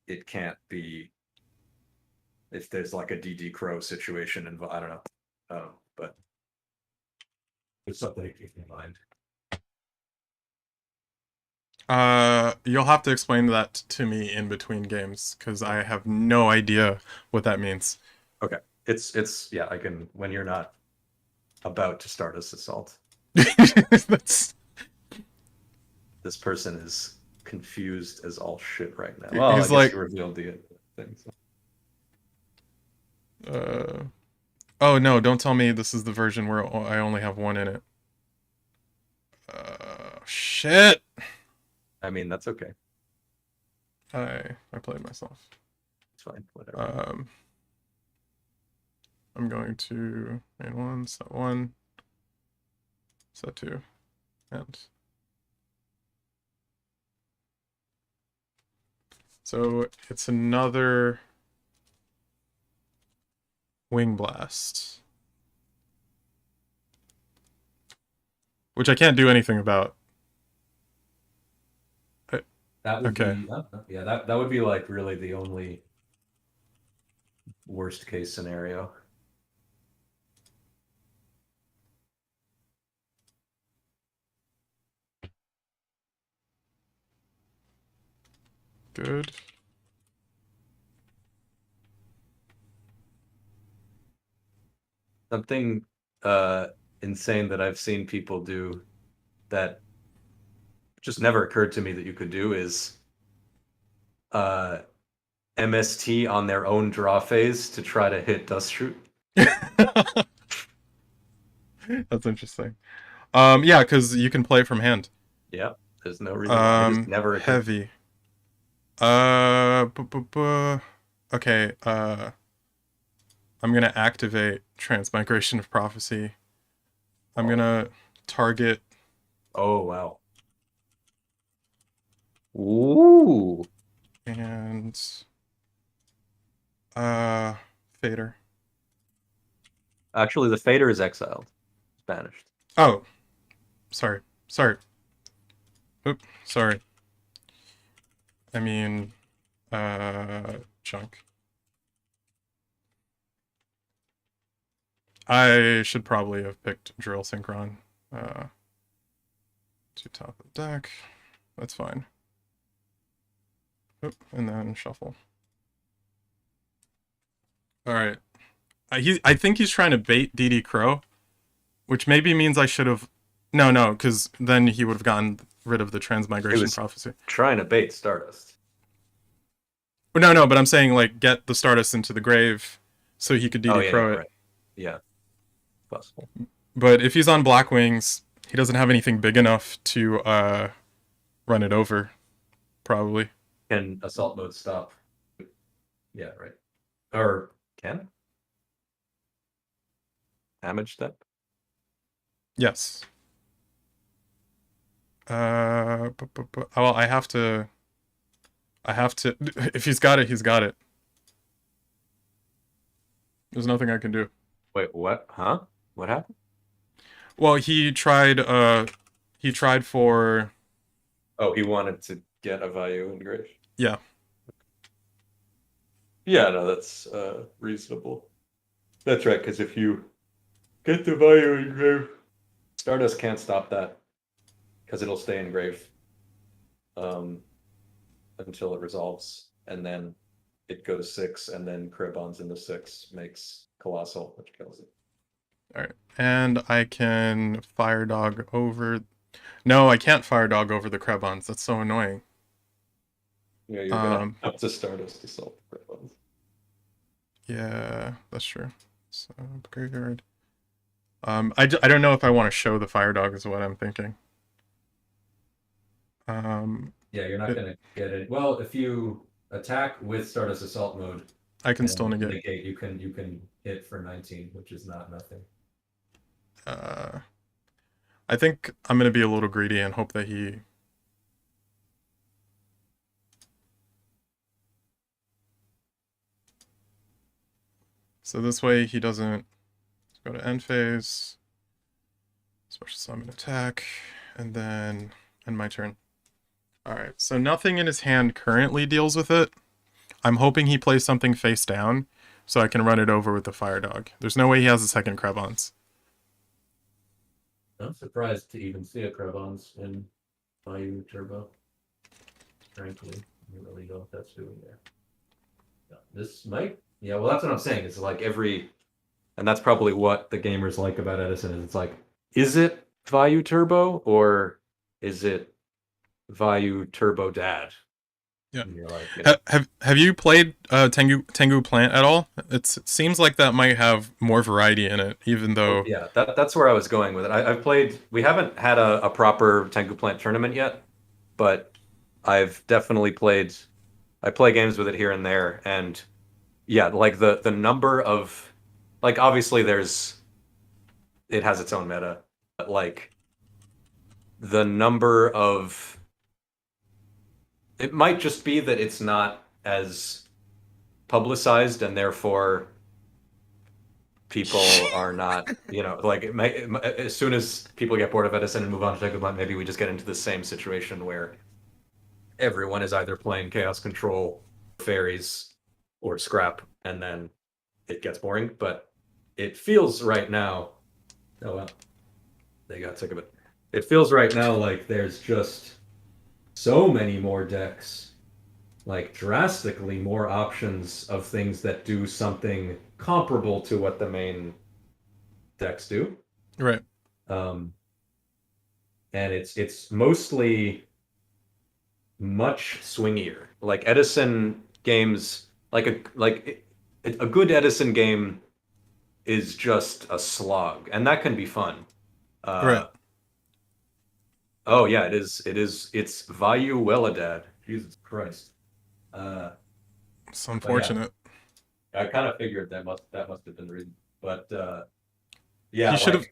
it can't be if there's like a DD Crow situation involved. I don't know, but it's something to keep in mind. you'll have to explain that to me in between games because I have no idea what that means. Okay, it's yeah. I can when you're not about to start this assault. That's This person is confused as all shit right now. Well, I he's guess like, you revealed the thing. So. uh, oh no, don't tell me this is the version where I only have one in it. Shit. I mean, that's okay. I played myself. It's fine. Whatever. Um, I'm going to main one, set two, and so it's another wing blast, which I can't do anything about. That would Okay. be yeah. That would be like really the only worst case scenario. Good. Something insane that I've seen people do that just never occurred to me that you could do is uh MST on their own draw phase to try to hit Dust Shoot. That's interesting. Yeah, because you can play from hand. Yeah, there's no reason why. It just never occurred. Heavy. Okay. I'm gonna activate Transmigration of Prophecy. I'm gonna target. Oh wow. Ooh. And fader. Actually, the Fader is exiled. It's banished. Oh, sorry. Oop, sorry. I mean, junk. I should probably have picked Drill Synchron. To top of the deck. That's fine. Oop, and then shuffle. All right. I think he's trying to bait DD Crow, which maybe means I should have. No, because then he would have gotten rid of the Transmigration Prophecy. Trying to bait Stardust. No, but I'm saying like get the Stardust into the grave so he could DD Crow it. Right. Yeah, possible. But if he's on Black Wings, he doesn't have anything big enough to run it over, probably. Can assault mode stop? Yeah, right. Or can? damage step? Yes. Well, I have to. If he's got it, he's got it. There's nothing I can do. Wait, what? Huh? What happened? Well, he tried. He tried for. Oh, he wanted to get a value engraved. Yeah. Yeah, no, that's reasonable. That's right, because if you get the value engraved, Stardust can't stop that because it'll stay engraved until it resolves, and then it goes 6, and then Cribon's into 6 makes Colossal, which kills it. All right, and I can fire dog over. No, I can't fire dog over the Krebons. That's so annoying. Yeah, you're gonna have to Stardust to solve the Cribons. Yeah, that's true. So graveyard. I don't know if I want to show the fire dog is what I'm thinking. Yeah, you're not gonna get it. Well, if you attack with Stardust Assault mode, I can still negate. You can hit for 19, which is not nothing. I think I'm gonna be a little greedy and hope that he. So this way he doesn't go to end phase. Special summon attack, and then end my turn. Alright, so nothing in his hand currently deals with it. I'm hoping he plays something face down, so I can run it over with the fire dog. There's no way he has a second Krebons. I'm surprised to even see a Krebons in Bayou Turbo. Frankly, I really know what that's doing there. Yeah, this might, yeah, well, that's what I'm saying. It's like every, and that's probably what the gamers like about Edison is it's like, is it Vayu Turbo or is it Vayu Turbo Dad? Yeah. And you're like, have you played Tengu Plant at all? It seems like that might have more variety in it, even though. yeah, that's where I was going with it. I've played. We haven't had a proper Tengu Plant tournament yet, but I've definitely played. I play games with it here and there, and yeah, like the number of, like obviously it has its own meta, but like the number of, it might just be that it's not as publicized and therefore people are not, like as soon as people get bored of Edison and move on to Tengu Plant, maybe we just get into the same situation where everyone is either playing Chaos Control, Fairies, or Scrap, and then it gets boring. But it feels right now, oh well, they got sick of it. It feels right now like there's just so many more decks, like drastically more options of things that do something comparable to what the main decks do. Right. And it's mostly much swingier. Like Edison games, like a good Edison game is just a slog, and that can be fun. Right. Oh yeah, it is. It's Vayu Weladad. Jesus Christ. It's unfortunate. Yeah, I kind of figured that must have been the reason. But yeah, he should have.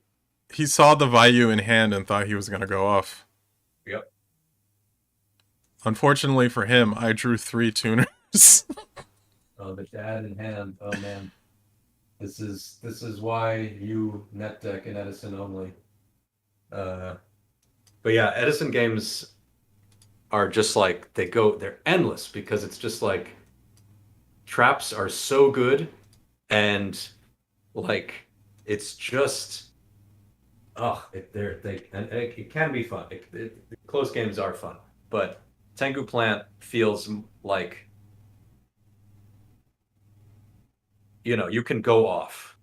He saw the Vayu in hand and thought he was gonna go off. Yep. Unfortunately for him, I drew 3 tuners. Oh, the dad in hand. Oh man, this is why you net deck in Edison only. But yeah, Edison games are just like they're endless because it's just like traps are so good and like it's just it can be fun. Close games are fun, but Tengu Plant feels like you can go off.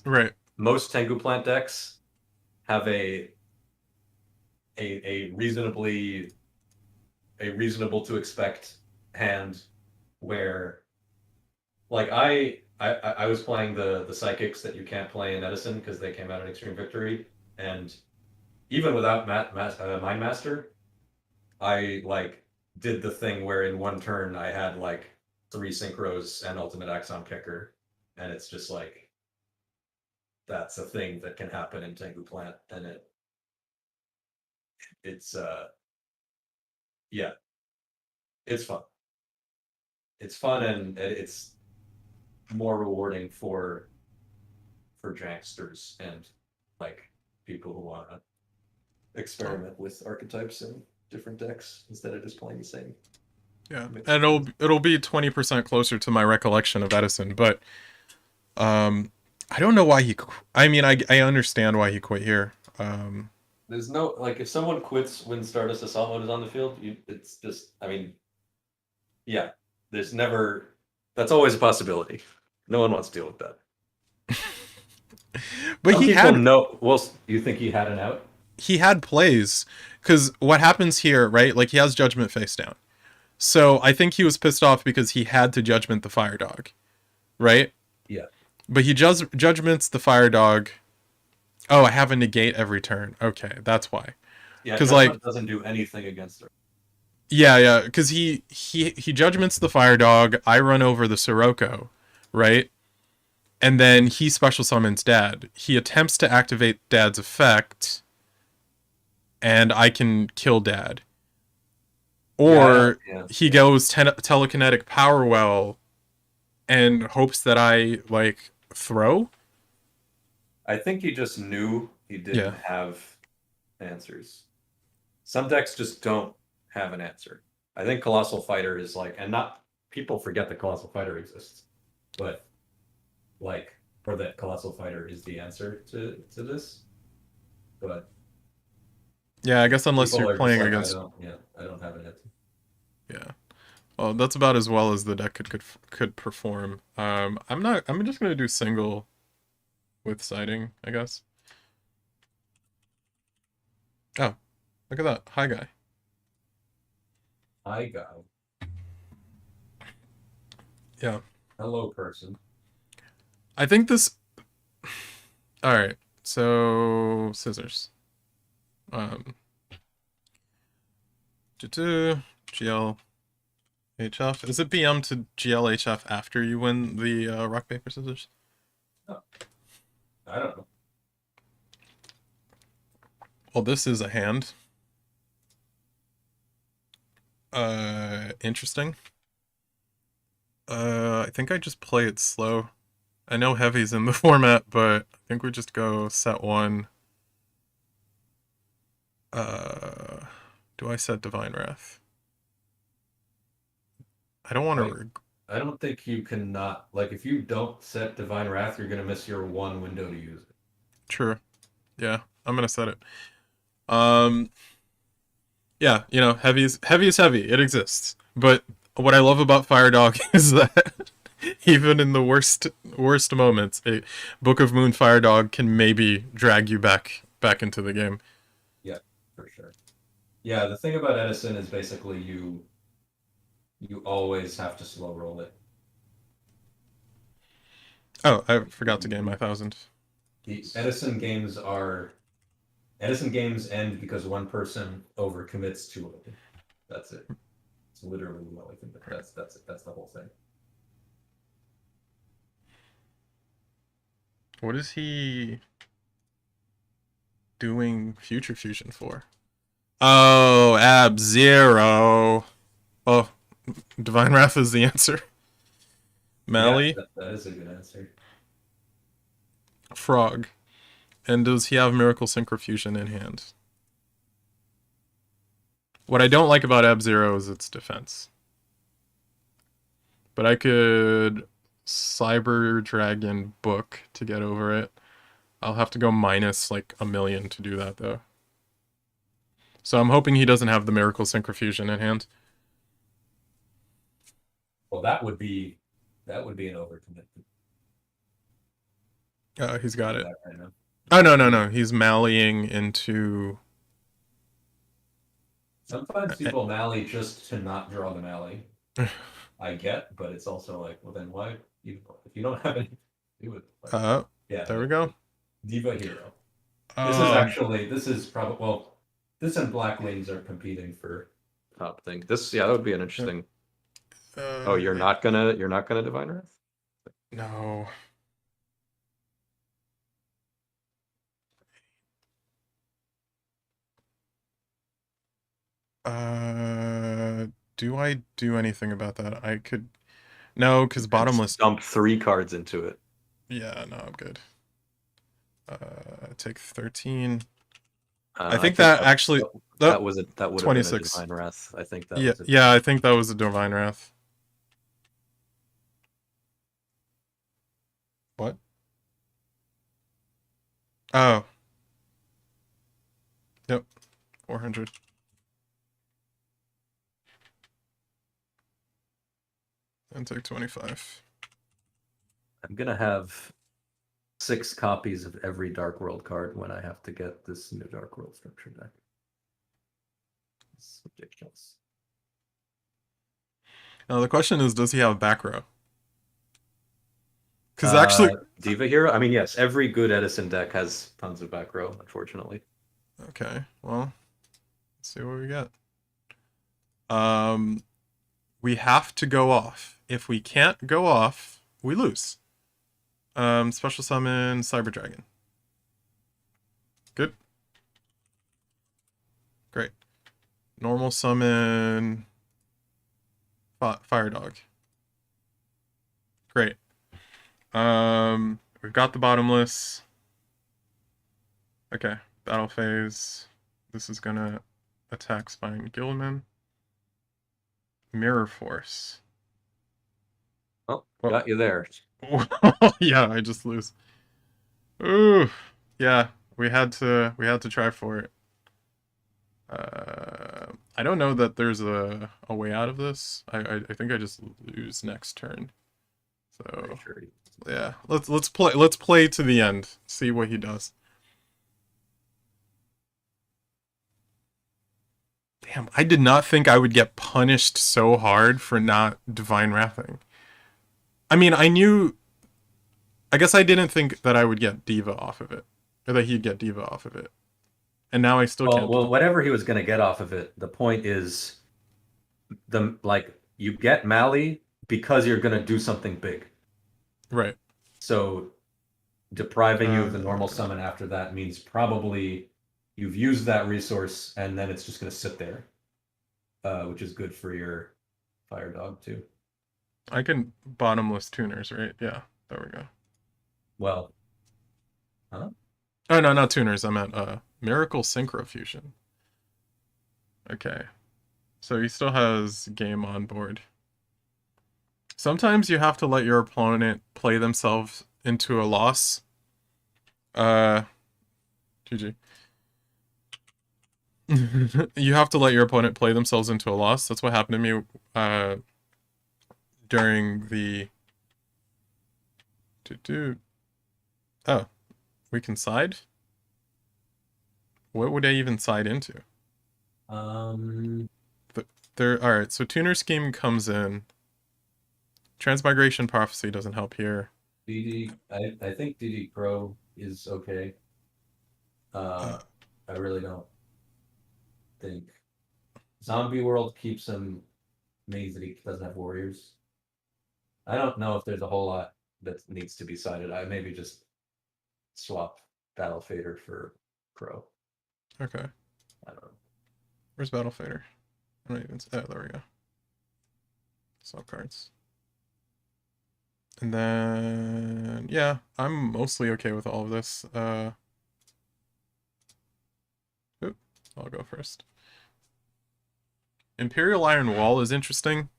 Right. Most Tengu Plant decks have a reasonable to expect hand where like I was playing the psychics that you can't play in Edison because they came out in Extreme Victory, and even without Mind Master, I like did the thing where in one turn I had like 3 synchros and ultimate Axon Kicker, and it's just like that's a thing that can happen in Tengu Plant, and it's yeah, it's fun. It's fun, and it's more rewarding for janksters and like people who want to experiment with archetypes and different decks instead of just playing the same. Yeah, and it'll be 20% closer to my recollection of Edison, but I don't know why he. I mean, I understand why he quit here. There's no like if someone quits when Stardust Assault Mode is on the field, it's just I mean, yeah, there's never. That's always a possibility. No one wants to deal with that. But Some he people had know. Well, you think he had an out? he had plays because what happens here, right? Like he has Judgment face down, so I think he was pissed off because he had to Judgment the Fire Dog, right? Yeah. But he judgments the Fire Dog. Oh, I have a negate every turn. Okay, that's why. Yeah, because like doesn't do anything against her. Yeah, because he judgments the Fire Dog. I run over the Sirocco, right? And then he special summons Dad. He attempts to activate Dad's effect, and I can kill Dad. Or he goes telekinetic power well, and hopes that I like throw. I think he just knew he didn't have answers. Some decks just don't have an answer. I think Colossal Fighter is like, and not people forget that Colossal Fighter exists, but like, or that Colossal Fighter is the answer to this. But yeah, I guess unless you're playing like, against, I don't have an answer. Yeah, well, that's about as well as the deck could perform. I'm just gonna do single with siding, I guess. Oh, look at that. Hi guy. Hi guy. Yeah. Hello person. I think this. Alright, so scissors. GL HF. Is it BM to GL HF after you win the rock paper scissors? Oh. I don't know. Well, this is a hand. Interesting. I think I just play it slow. I know heavy's in the format, but I think we just go set one. Do I set Divine Wrath? I don't want to. I don't think you can not, like, if you don't set Divine Wrath, you're going to miss your one window to use it. True. Yeah, I'm going to set it. Yeah, you know, heavy is heavy. It exists. But what I love about Fire Dog is that even in the worst moments, a Book of Moon Fire Dog can maybe drag you back into the game. Yeah, for sure. Yeah, the thing about Edison is basically you always have to slow roll it. Oh, I forgot to gain my 1,000. The Edison games end because one person overcommits to it. That's it. It's literally the only thing. That's it. That's the whole thing. What is he doing Future Fusion for? Oh, Ab-Zero. Oh, Divine Wrath is the answer. Mally? Yeah, that is a good answer. Frog. And does he have Miracle Synchrofusion in hand? What I don't like about Ab-Zero is its defense. But I could Cyber Dragon Book to get over it. I'll have to go minus like 1,000,000 to do that though. So I'm hoping he doesn't have the Miracle Synchrofusion in hand. Well, that would be an overcommitment. He's got it. Oh, no. He's mallying into... Sometimes people mally just to not draw the mally. I get, but it's also like, well, then why? If you don't have anything to do with it. Like, yeah. There we go. Diva Hero. This and Black Wings are competing for top thing. That would be an interesting... oh, you're not gonna Divine Wrath? No. Do I do anything about that? I could. No, You because could bottomless. dump 3 cards into it. Yeah, no, I'm good. Take 13. I I think think that actually. Oh, that would have been a 26. divine wrath. I think that Yeah, was it. yeah, I think that was a Divine Wrath. What? Oh, yep, 400. And take 25. I'm gonna have 6 copies of every Dark World card when I have to get this new Dark World structure deck. It's ridiculous. Now the question is, does he have back row? Because actually, Diva Hero. I mean, yes, every good Edison deck has tons of back row. Unfortunately, okay, well, let's see what we get. Um, we have to go off. If we can't go off, we lose. Special summon Cyber Dragon. Good. Great. Normal summon Fire Dog. Great. We've got the bottomless. Okay, battle phase. This is gonna attack Spine Gilman. Mirror Force. oh, Well, got you there. yeah, I just lose. Ooh, yeah, we had to try for it. I don't know that there's a way out of this. I think I just lose next turn. So Sure. yeah, let's play to the end. See what he does. Damn, I did not think I would get punished so hard for not Divine Wrathing. I mean, I knew. I guess I didn't think that I would get Diva off of it, or that he'd get Diva off of it, and now I still can't. Well, whatever he was going to get off of it, the point is, you get Mali because you're going to do something big. Right. So depriving you of the normal summon after that means probably you've used that resource and then it's just going to sit there, which is good for your Fire Dog too. I can bottomless tuners, right? Yeah, there we go. Well, huh? Oh no, not tuners. I meant Miracle Synchro Fusion. Okay, so he still has game on board. Sometimes you have to let your opponent play themselves into a loss. GG. You have to let your opponent play themselves into a loss. That's what happened to me during the... Oh, we can side? What would I even side into? Alright, so Tuner Scheme comes in. Transmigration Prophecy doesn't help here. I think DD Crow is okay. I really don't think Zombie World keeps him means that he doesn't have warriors. I don't know if there's a whole lot that needs to be sided. I maybe just swap Battle Fader for Crow. Okay. I don't know. Where's Battle Fader? I don't even... Oh, there we go. Swap cards. And then... Yeah, I'm mostly okay with all of this. I'll go first. Imperial Iron Wall is interesting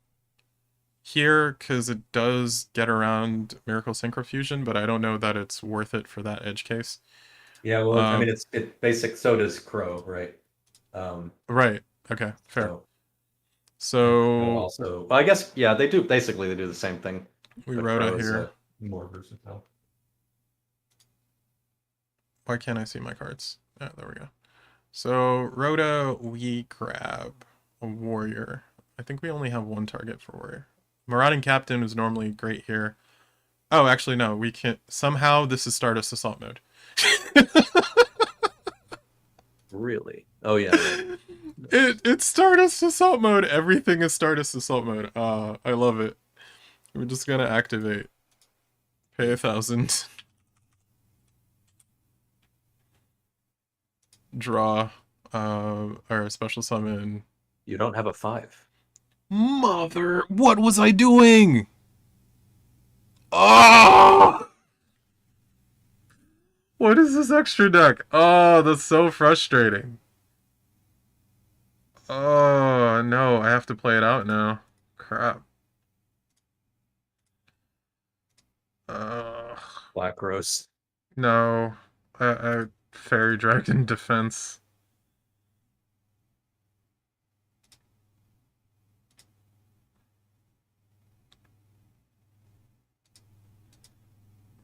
here because it does get around Miracle Synchro Fusion, but I don't know that it's worth it for that edge case. Yeah, well, I mean, it's basic. So does Crow, right? Right. Okay. Fair. So also, well, I guess yeah, they do basically they do the same thing. We wrote it here. More versatile. Why can't I see my cards? Yeah, there we go. So Rhoda, we grab a warrior. I think we only have one target for warrior. Marauding Captain is normally great here. Oh, actually no, we can't. Somehow this is Stardust Assault mode. Really? Oh yeah. It's Stardust Assault mode. Everything is Stardust Assault mode. I love it. We're just gonna activate. Pay 1,000. Draw. Or special summon. You don't have a 5. Mother, what was I doing? Oh! What is this extra deck? Oh, that's so frustrating. Oh, no, I have to play it out now. Crap. Uh, Black Rose. no. I Fairy Dragon Defense.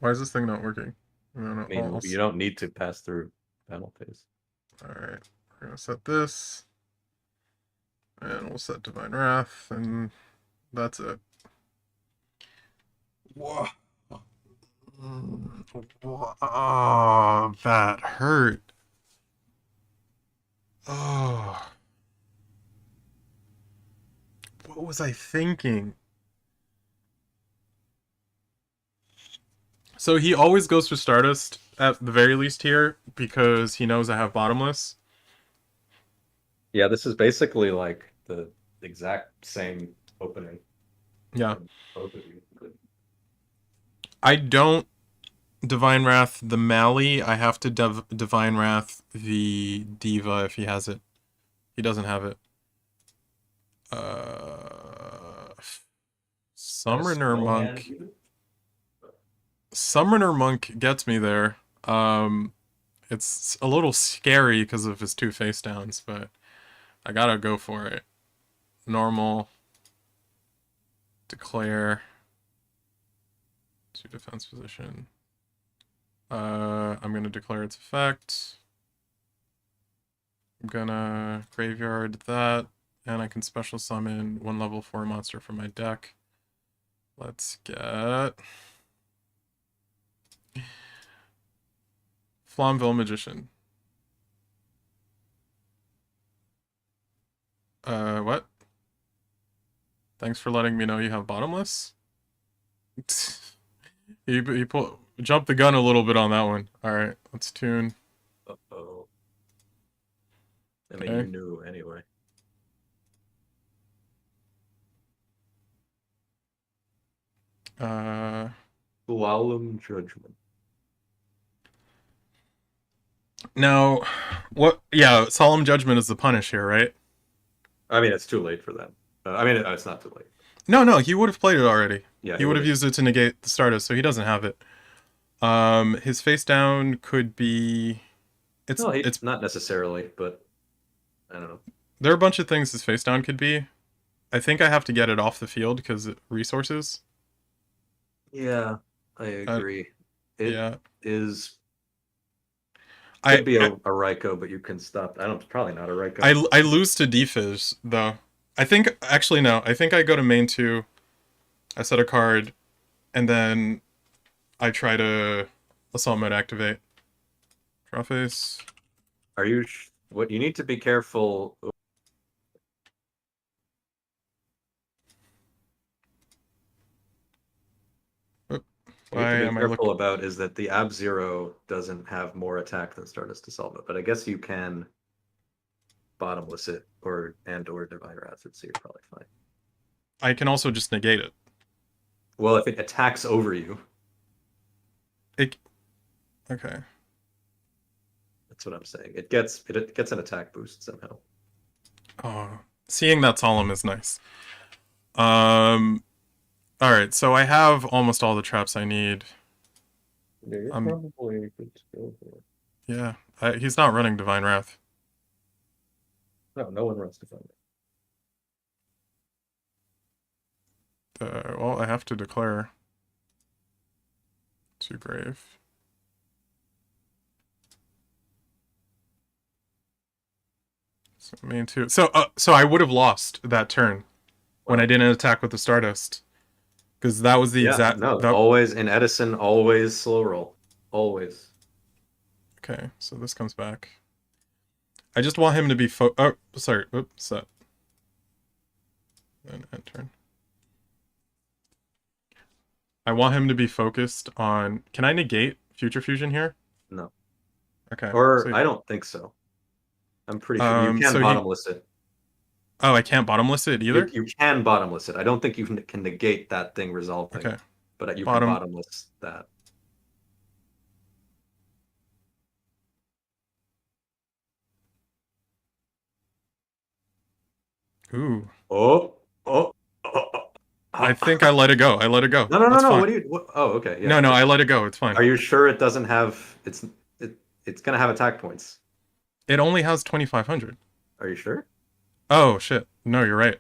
Why is this thing not working? No, no, I mean, you don't need to pass through panel phase. alright. We're gonna set this. And we'll set Divine Wrath, and that's it. Whoa. Oh, that hurt. Oh. What was I thinking? So he always goes for Stardust, at the very least here, because he knows I have Bottomless. Yeah, this is basically like the exact same opening. Yeah. Both of you. I don't Divine Wrath the Mally. I have to Divine Wrath the Diva if he has it. He doesn't have it. Summoner Monk. Summoner Monk gets me there. It's a little scary because of his 2 face downs, but I gotta go for it. Normal. Declare. 2 defense position. I'm gonna declare its effect. I'm gonna graveyard that, and I can special summon 1 level 4 monster from my deck. Let's get Flamville Magician. What? Thanks for letting me know you have Bottomless. he jumped the gun a little bit on that one. Alright, let's tune. Uh-oh. I mean, Okay. you knew anyway. Solemn Judgment. Now, what? Yeah, Solemn Judgment is the punish here, right? I mean, it's too late for that. I mean, it's not too late. No, he would have played it already. Yeah, he would have used it to negate the Stardust, so he doesn't have it. His face down could be. It's not necessarily, but I don't know. There are a bunch of things his face down could be. I think I have to get it off the field because resources. Yeah, I agree. It is. Could be a Raikou, but you can stop. Probably not a Raikou. I lose to Defizz though. I think actually no. I think I go to main 2. I set a card, and then I try to assault mode activate. Draw face. Are you? What you need to be careful. What you have to be careful about is that the Ab-Zero doesn't have more attack than Stardust Assault, but I guess you can Bottomless it or Divine Wrath it, so you're probably fine. I can also just negate it. Well, if it attacks over you. Okay. That's what I'm saying. It gets an attack boost somehow. Oh, seeing that Solemn is nice. Alright, so I have almost all the traps I need. Yeah, you're probably good to go for it. Yeah, he's not running Divine Wrath. No one runs Divine Wrath. Well, I have to declare. Too grave. So main 2. So I would have lost that turn when I didn't attack with the Stardust. Because that was the exact... No, always in Edison, always slow roll. Always. Okay, so this comes back. I just want him to be oh, sorry. Oops, set. And end turn. I want him to be focused on... Can I negate Future Fusion here? No. Okay. Or, so I don't think so. I'm pretty sure you can Bottomless it. Oh, I can't bottomless it You either? you can bottomless it. I don't think you can negate that thing resolving, Okay. but you can Bottom. bottomless that. Ooh. Oh, oh, oh, oh. I think I let it go. I let it go. No, no, no, That's no. fine. What do you? What, oh, okay, No, yeah. no, I let it go. It's fine. Are you sure it doesn't have? It's gonna have attack points. It only has 2,500. Are you sure? Oh, shit. No, you're right.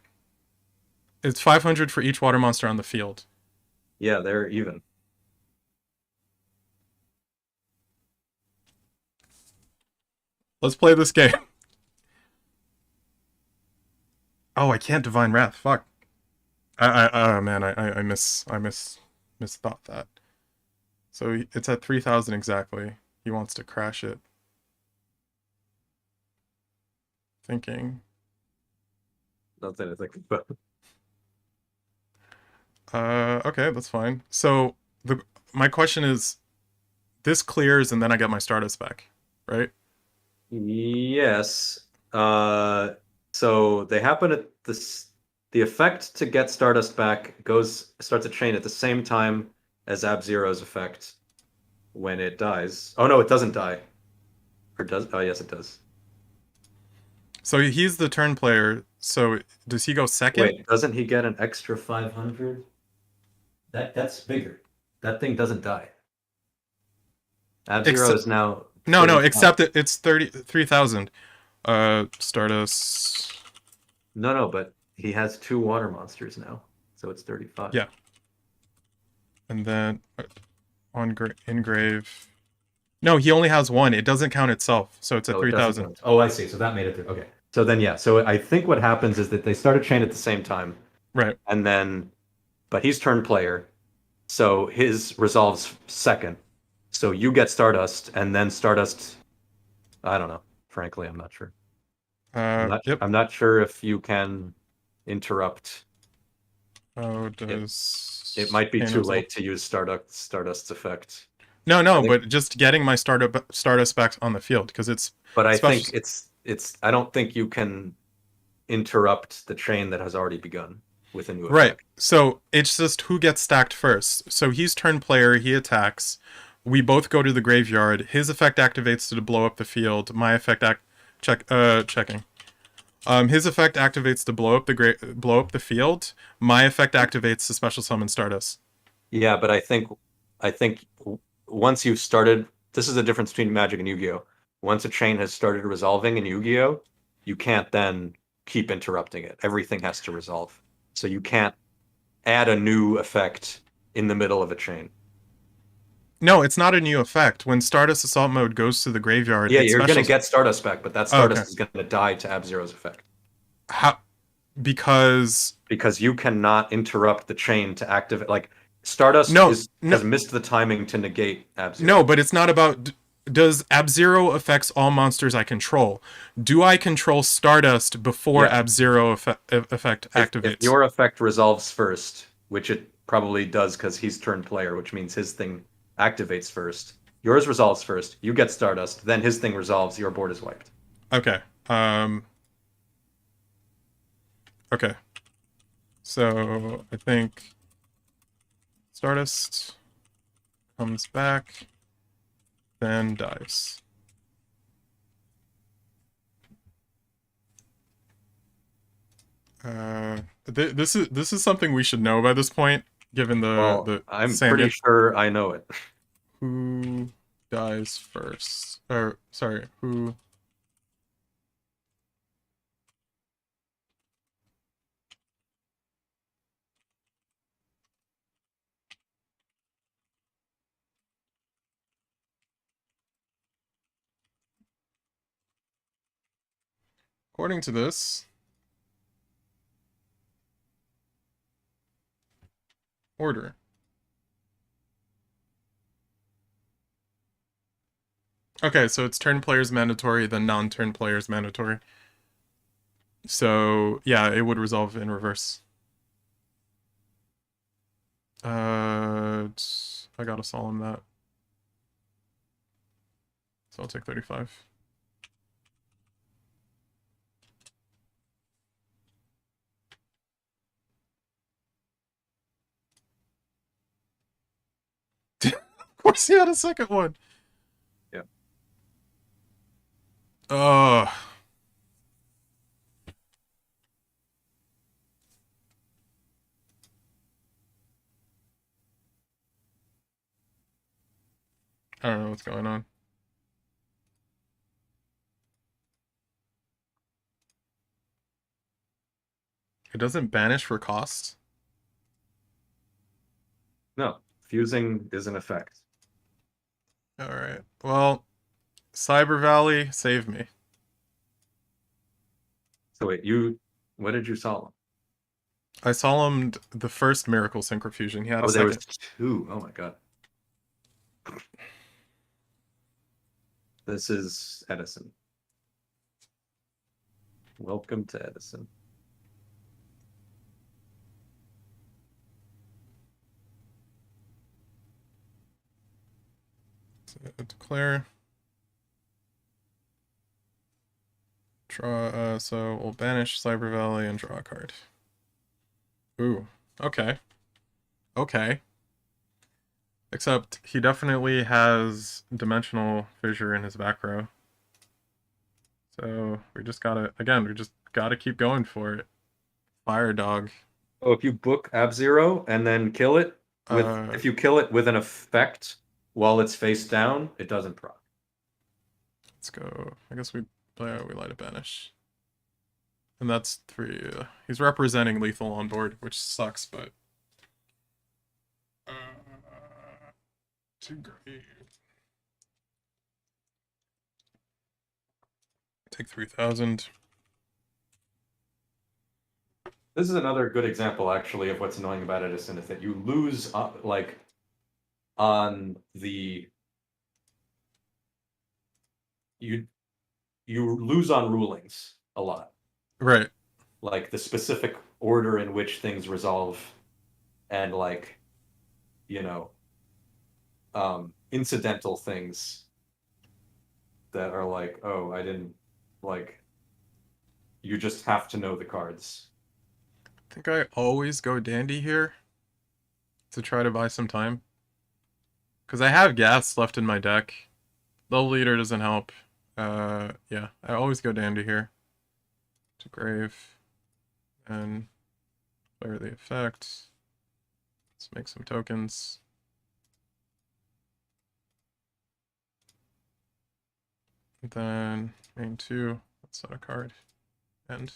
It's 500 for each water monster on the field. Yeah, they're even. Let's play this game. Oh, I can't Divine Wrath. Fuck. Oh man, misthought that. So it's at 3,000 exactly. He wants to crash it. Thinking. Nothing to think about. Okay, that's fine. So my question is, this clears and then I get my Stardust back, right? Yes. So they happen at this. The effect to get Stardust back starts a chain at the same time as Ab-Zero's effect when it dies. Oh no, it doesn't die. Or does? Oh yes, it does. So he's the turn player. So does he go second? Wait, doesn't he get an extra 500? That's bigger. That thing doesn't die. Ab-Zero Except is now no, 35. except it's 3,000. Stardust. No, but he has two water monsters now, so it's 35. Yeah, and then on engrave. No, he only has one. It doesn't count itself, so it's at Oh, it doesn't 3,000. count. Oh, I see. So that made it through. Okay. So then, yeah. So I think what happens is that they start a chain at the same time, Right. and then, but he's turn player, so his resolves second. So you get Stardust, and then Stardust. I don't know. Frankly, I'm not sure. Yep. I'm not sure if you can interrupt. How It, does it might be chain too resolve? late to use Stardust's effect. I No, think, but just getting my Stardust back on the field because it's but I think special. it's. I don't think you can interrupt the chain that has already begun with a new Right. effect. So it's just who gets stacked first. So he's turn player. He attacks. We both go to the graveyard. His effect activates to blow up the field. My effect checking. His effect activates to blow up the field. My effect activates to special summon Stardust. Yeah, but I think once you've started, this is the difference between Magic and Yu-Gi-Oh. Once a chain has started resolving in Yu-Gi-Oh, you can't then keep interrupting it. Everything has to resolve. So you can't add a new effect in the middle of a chain. No, it's not a new effect. When Stardust Assault Mode goes to the graveyard, Yeah, it's you're gonna special. get Stardust back, but that Oh, okay. Stardust is gonna die to Ab-Zero's effect. How? Because Because you cannot interrupt the chain to activate. Like Stardust no, is no, has missed the timing to negate no. Ab-Zero. But it's not about. Does Ab-Zero affects all monsters I control? Do I control Stardust before Yeah, Ab-Zero effect if activates? your effect resolves first, which it probably does because he's turn player, which means his thing activates first. Yours resolves first. You get Stardust. Then his thing resolves. Your board is wiped. Okay. Okay. So I think Stardust comes back, then dies. This is something we should know by this point, given Well, the I'm pretty Sandin. sure I know it. Who dies first? Or sorry, who? According to this order. Okay, so it's turn players mandatory, then non-turn players mandatory. So yeah, it would resolve in reverse. I gotta solemn that. So I'll take 35. course he had a second one. Yeah. Oh. I don't know what's going on. It doesn't banish for cost? No, fusing is an effect. Alright. Well, Cyber Valley, save me. So wait, what did you solemn? I solemned the first Miracle Synchrofusion. He had a There was second. 2. Oh my god. This is Edison. Welcome to Edison. So, declare. Draw, so we'll banish Cyber Valley and draw a card. Ooh, okay. Okay. Except he definitely has Dimensional Fissure in his back row. So we just gotta keep going for it. Fire Dog. Oh, if you book Ab-Zero and then kill it, if you kill it with an effect while it's face down, it doesn't proc. Let's go. I guess we light a banish. And that's 3. He's representing lethal on board, which sucks, but... too great. Take 3,000. This is another good example, actually, of what's annoying about Edison, is that you lose, like, on the... You lose on rulings a lot. Right. Like, the specific order in which things resolve, and, like, you know, incidental things that are like, oh, I didn't, like, you just have to know the cards. I think I always go Dandy here to try to buy some time. Because I have gas left in my deck. Level Leader doesn't help. Yeah, I always go Dandy here. To Grave. And clear the effect. Let's make some tokens. And then main 2. Let's set a card. End.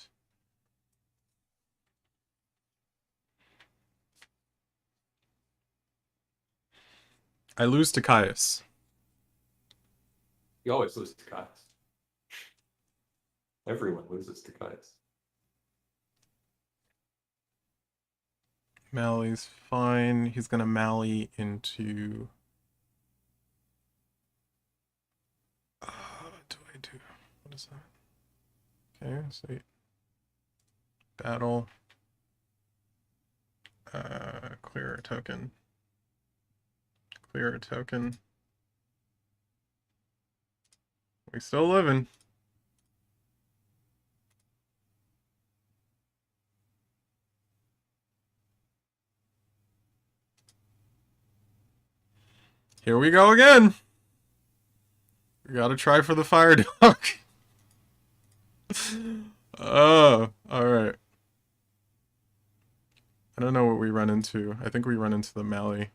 I lose to Caius. You always lose to Caius. Everyone loses to Caius. Mally's fine. He's gonna Mally into... what do I do? What is that? Okay, so... Battle. Clear a token. Clear a token. We still living. Here we go again. We gotta try for the Fire Dog. Oh, alright. I don't know what we run into. I think we run into the Mally.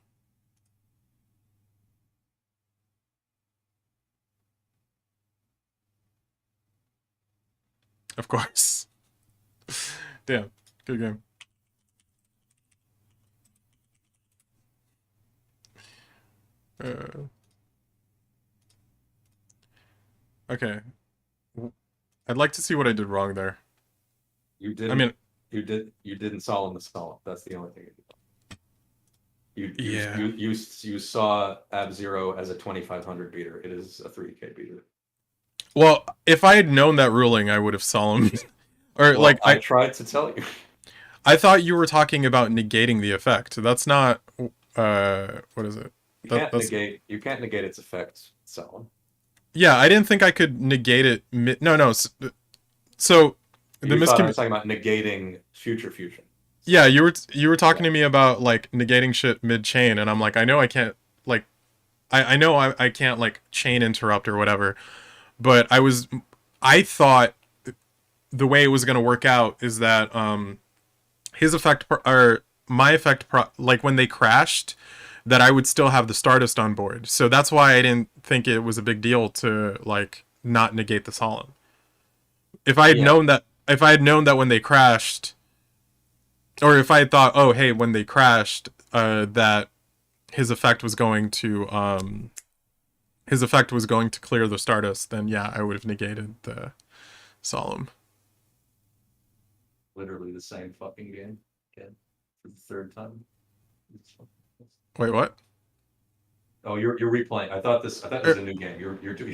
Of course. Damn, good game. Okay. I'd like to see what I did wrong there. You didn't. I mean, you didn't solemn the solemn. That's the only thing you did. Yeah. You saw Ab-Zero as a 2,500 beater. It is a 3K beater. Well, if I had known that ruling, I would have solemned. Or Well, like I tried to tell you. I thought you were talking about negating the effect. That's not what is it? You can't negate its effect, solemn. Yeah, I didn't think I could negate it no. So I was talking about negating future fusion. Yeah, you were talking to me about like negating shit mid-chain, and I'm like, I know I can't, like, I know I can't like chain interrupt or whatever, but I thought the way it was going to work out is that his effect or my effect like when they crashed, that I would still have the Stardust on board. So that's why I didn't think it was a big deal to like not negate the solemn. Yeah. If I had known that when they crashed, or if I had thought, oh hey, when they crashed, that his effect was going to clear the Stardust, then yeah, I would have negated the solemn. Literally the same fucking game again for the third time. Wait, what? Oh, you're replaying. I thought it was Er, a new game.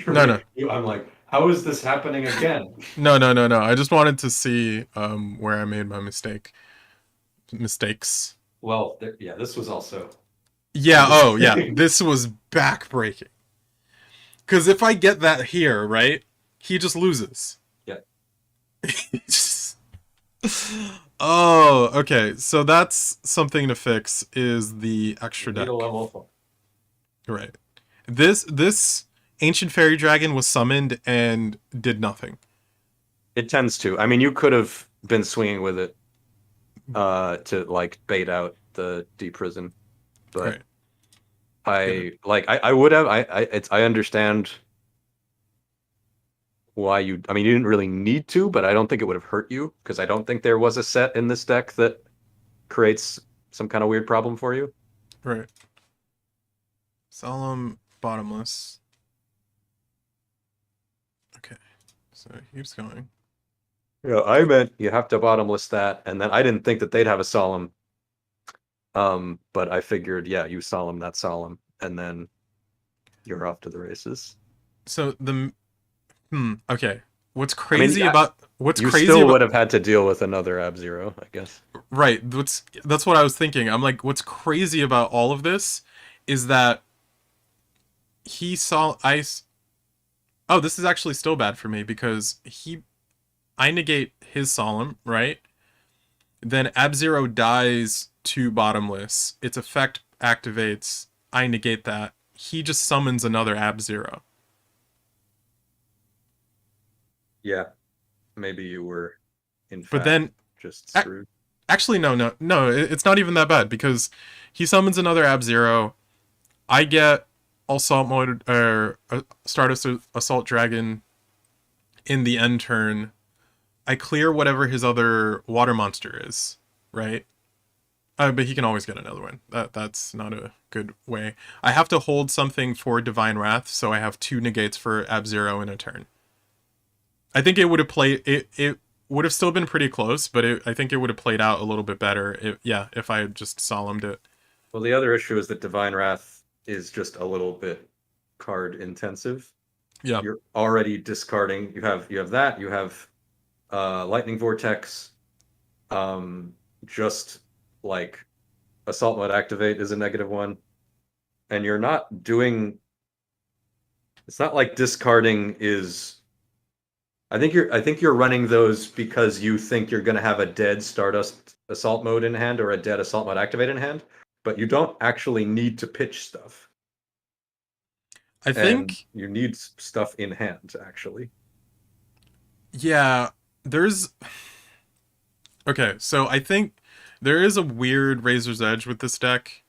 no, no, I'm like, how is this happening again? no. I just wanted to see where I made my mistakes. Well, yeah, this was also Yeah. I'm just Oh, yeah. This was backbreaking. Because if I get that here, right, he just loses. yeah. Oh, okay. So that's something to fix. Is the extra Need a deck, level up. right? This ancient fairy dragon was summoned and did nothing. It tends to. I mean, you could have been swinging with it to like bait out the deep prison, but Right. I would have I understand why you I mean you didn't really need to, but I don't think it would have hurt you because I don't think there was a set in this deck that creates some kind of weird problem for you. Right. Solemn bottomless. Okay. So he keeps going. Yeah, I meant you have to bottomless that, and then I didn't think that they'd have a solemn. But I figured, yeah, you solemn that solemn, and then you're off to the races. So the okay. I mean, What's you crazy still about would have had to deal with another Ab Zero, I guess. right? That's what I was thinking. I'm like, what's crazy about all of this is that he saw ice. Oh, this is actually still bad for me because I negate his solemn, right? Then Ab Zero dies to bottomless. Its effect activates. I negate that. He just summons another Ab Zero. Yeah, maybe you were, in But fact, then, just ac- screwed. actually, no. It's not even that bad because he summons another Ab Zero. I get assault mode or Stardust Assault Dragon in the end turn. I clear whatever his other water monster is, right? But he can always get another one. That's not a good way. I have to hold something for Divine Wrath, so I have two negates for Ab Zero in a turn. I think it would have played it. It would have still been pretty close, but I think it would have played out a little bit better. If I had just solemned it. Well, the other issue is that Divine Wrath is just a little bit card intensive. Yeah, You're already discarding. You have that. You have Lightning Vortex. Just like Assault Mode Activate is a -1, and you're not doing. It's not like discarding is. I think you're running those because you think you're going to have a dead Stardust Assault Mode in hand or a dead Assault Mode Activate in hand, but you don't actually need to pitch stuff, I and think you need stuff in hand actually. yeah. There's okay. So I think there is a weird razor's edge with this deck,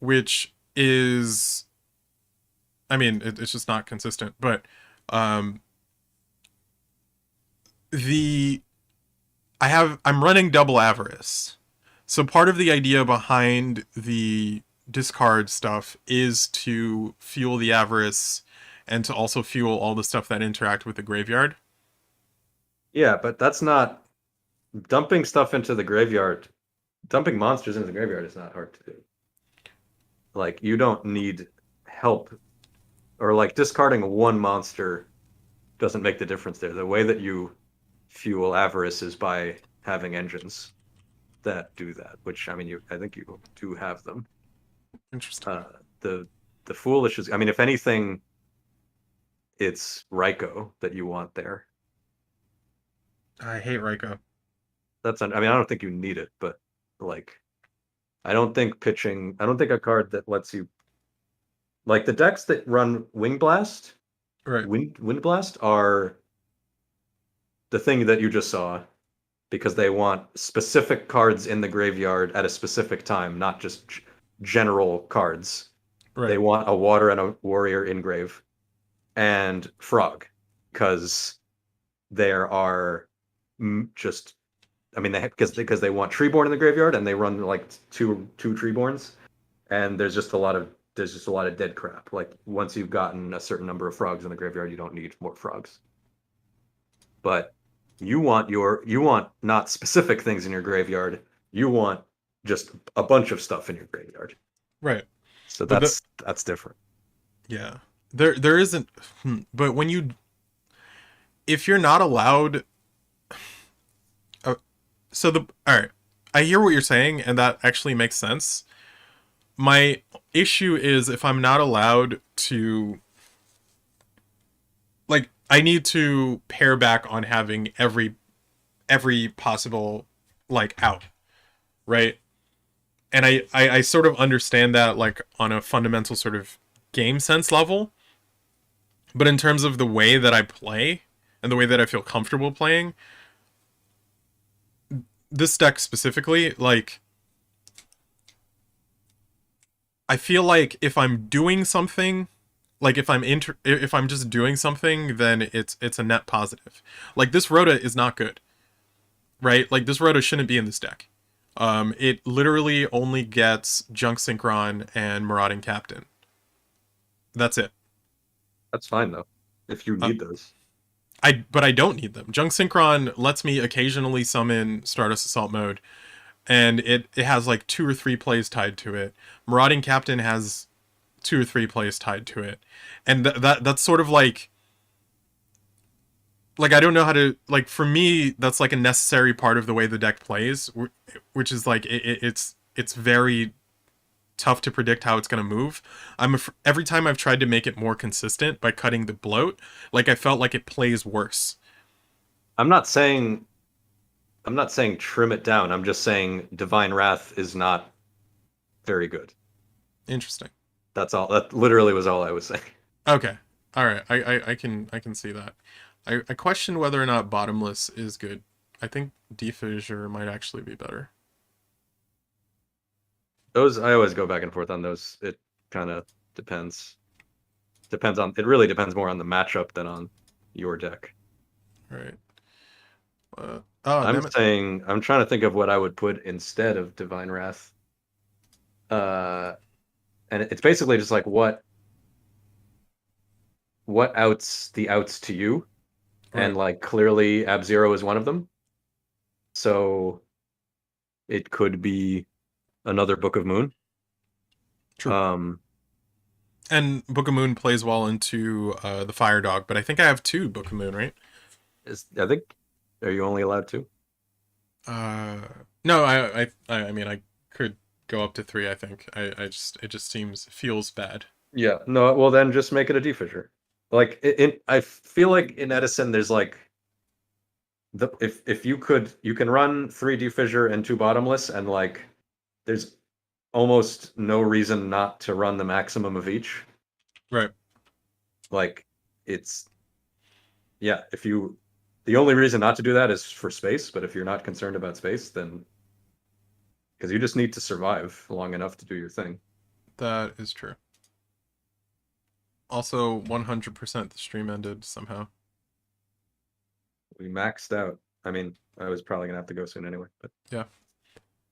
which is I mean it's just not consistent, but um the I'm running double avarice. So part of the idea behind the discard stuff is to fuel the avarice and to also fuel all the stuff that interact with the graveyard. Yeah, but that's not dumping stuff into the graveyard. Dumping monsters into the graveyard is not hard to do. Like you don't need help, or like discarding one monster doesn't make the difference there. The way that you fuel avarice is by having engines that do that, which I mean, I think you do have them. Interesting. The foolish is, I mean, if anything, it's Ryko that you want there. I hate Raiko. I mean, I don't think you need it, but like, I don't think a card that lets you Like the decks that run Wing Blast, Right. Wind Blast are the thing that you just saw because they want specific cards in the graveyard at a specific time, not just general cards. They Right. want a water and a warrior in grave and frog because there are just I mean they because they want treeborn in the graveyard and they run like two treeborns and there's just a lot of dead crap. Like once you've gotten a certain number of frogs in the graveyard, you don't need more frogs. But you want not specific things in your graveyard. You want just a bunch of stuff in your graveyard. Right. So But that's different. yeah. There isn't but if you're not allowed so the all right. I hear what you're saying and that actually makes sense. My issue is if I'm not allowed to like I need to pare back on having every possible like out, right? And I sort of understand that like on a fundamental sort of game sense level, but in terms of the way that I play and the way that I feel comfortable playing this deck specifically, like I feel like if I'm doing something, like if I'm just doing something, then it's a net positive. Like this Rhoda is not good, right? Like this Rhoda shouldn't be in this deck. It literally only gets Junk Synchron and Marauding Captain. That's it. That's fine though, if you Uh, need those. but I don't need them. Junk Synchron lets me occasionally summon Stardust Assault mode, and it has like 2 or 3 plays tied to it. Marauding Captain has 2 or 3 plays tied to it, and that's sort of like I don't know how to like for me that's like a necessary part of the way the deck plays, which is like it's very tough to predict how it's going to move. Every time I've tried to make it more consistent by cutting the bloat, like I felt like it plays worse. I'm not saying I'm not saying trim it down. I'm just saying Divine Wrath is not very good. Interesting. That's all. That literally was all I was saying. Okay. All right. I can see that. I question whether or not bottomless is good. I think defissure might actually be better. Those I always go back and forth on those. It kind of depends. Depends on it really depends more on the matchup than on your deck. All right. Oh, I'm damn it. saying I'm trying to think of what I would put instead of Divine Wrath. Uh and it's basically just like what outs the outs to you and Right. like clearly Ab Zero is one of them. So it could be another Book of Moon. True. Um And Book of Moon plays well into the Fire Dog, but I think I have 2 Book of Moon, right? is I think are you only allowed to? Uh, no, I mean I could go up to 3. I think I just it just feels bad. Yeah. No, well then just make it a defisher. Like I feel like in Edison there's like the if you can run 3 defissure and 2 bottomless and like there's almost no reason not to run the maximum of each. Right. Like it's yeah, if you the only reason not to do that is for space, but if you're not concerned about space, then because you just need to survive long enough to do your thing. That is true. Also, 100% the stream ended somehow. We maxed out. I mean, I was probably gonna have to go soon anyway, but Yeah.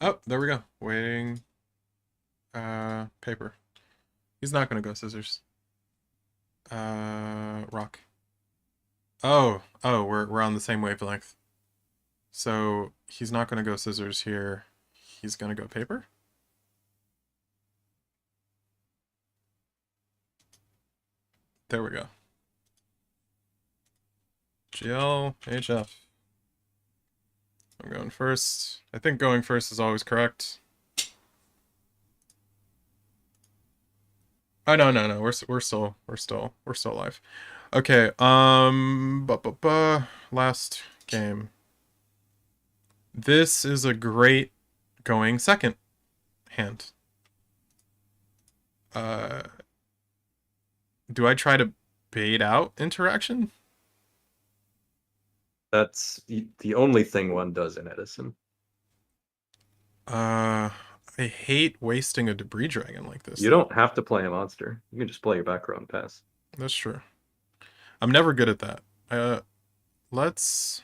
Oh, there we go. Waiting. Paper. He's not gonna go scissors. Rock. Oh, we're on the same wavelength. So he's not gonna go scissors here. He's gonna go paper. There we go. GLHF. I'm going first. I think going first is always correct. Oh no. We're still alive. Okay. Last game. This is a great going second hand. Uh, Do I try to bait out interaction? That's the only thing one does in Edison. Uh, I hate wasting a debris dragon like this, You though. don't have to play a monster. You can just play your background pass. That's true. I'm never good at that. Uh, let's.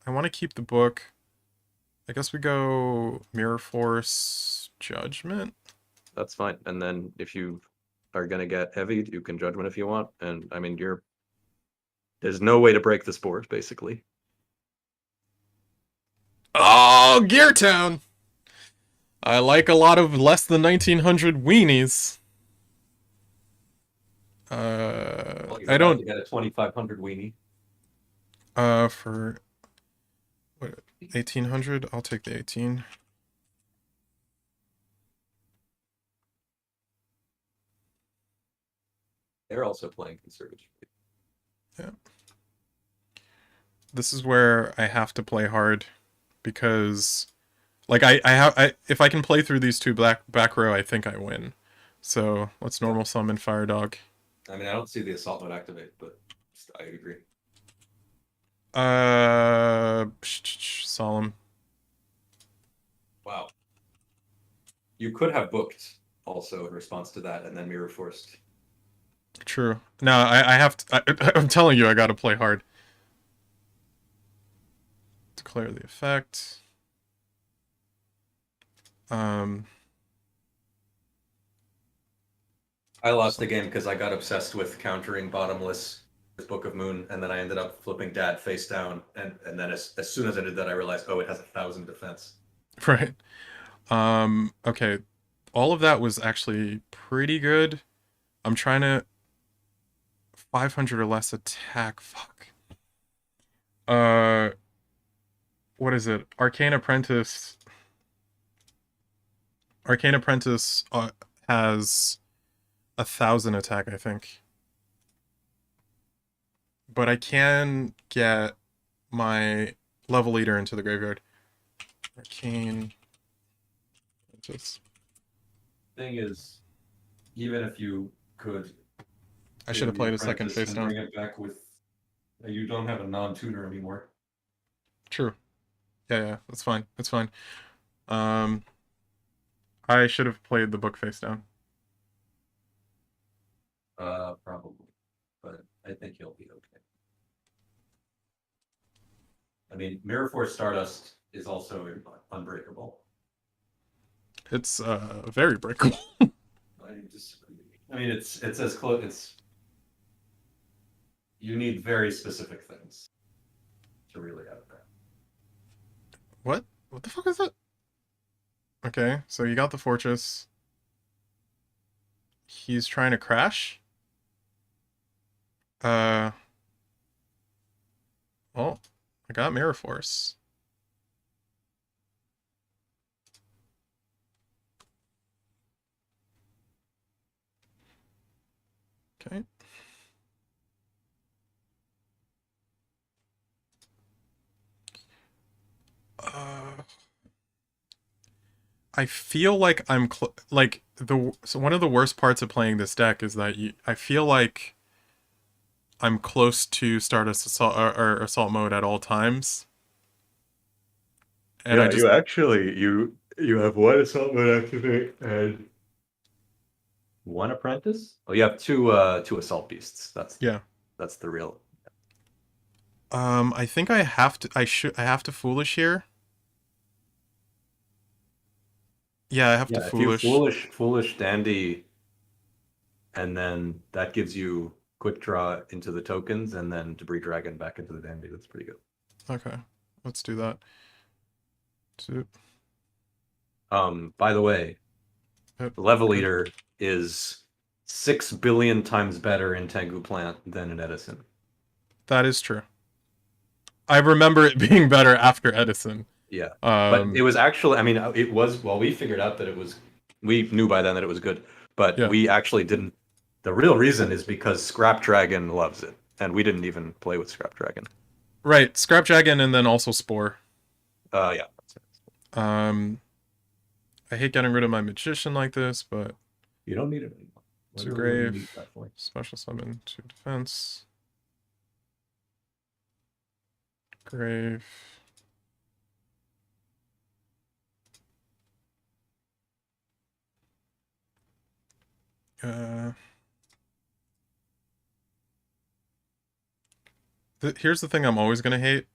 I want to keep the book. I guess we go Mirror Force Judgment. That's fine. And then if you are gonna get heavy, you can judgment if you want. And I mean, there's no way to break the spores, basically. Oh, Gear Town! I like a lot of less than 1900 weenies. Well, you're I about don't. to get a 2500 weenie. For what? 1800. I'll take the 18. They're also playing conservatively. Yeah. This is where I have to play hard because, like, if I can play through these two back row, I think I win. So let's normal summon Fire Dog. I mean, I don't see the assault mode activate, but I agree. Solemn. Wow. You could have booked also in response to that, and then mirror forced. True. No, I have to. I'm telling you, I gotta play hard. Declare the effect. I lost the game because I got obsessed with countering bottomless with Book of Moon, and then I ended up flipping Dad face down, and then as soon as I did that, I realized, oh, it has 1,000 defense. Right. Okay. All of that was actually pretty good. I'm trying to 500 or less attack. Fuck. What is it? Arcane Apprentice. Arcane Apprentice has 1,000 attack, I think. But I can get my level leader into the graveyard. Arcane Apprentice. Thing is, even if you could, I should have played a second face down. Bring it back with, you don't have a non-tutor anymore. True. Yeah, that's fine. That's fine. I should have played the book face down. Probably, but I think you'll be okay. I mean, Mirror Force Stardust is also unbreakable. It's very breakable. I disagree. I mean, it's as close. It's you need very specific things to really have that. What? What the fuck is that? Okay, so you got the fortress. He's trying to crash. Oh, I got Mirror Force. Okay. I feel like I'm like so one of the worst parts of playing this deck is that I feel like I'm close to Stardust Assault or Assault mode at all times. And yeah, you actually you have one assault mode activate and one apprentice. Oh, you have two assault beasts. That's the real. I think I have to. I have to foolish here. Yeah, I have to foolish. If you foolish dandy, and then that gives you quick draw into the tokens, and then debris dragon back into the dandy. That's pretty good. Okay, let's do that. By the way, the level leader is 6 billion times better in Tengu Plant than in Edison. That is true. I remember it being better after Edison. Yeah, but it was actually. I mean, it was. Well, we figured out that it was. We knew by then that it was good, but we actually didn't. The real reason is because Scrap Dragon loves it, and we didn't even play with Scrap Dragon. Right, Scrap Dragon, and then also Spore. Yeah. I hate getting rid of my magician like this, but you don't need it anymore. To Literally what you grave, need that for. special summon to defense. Grave. Here's the thing I'm always gonna hate.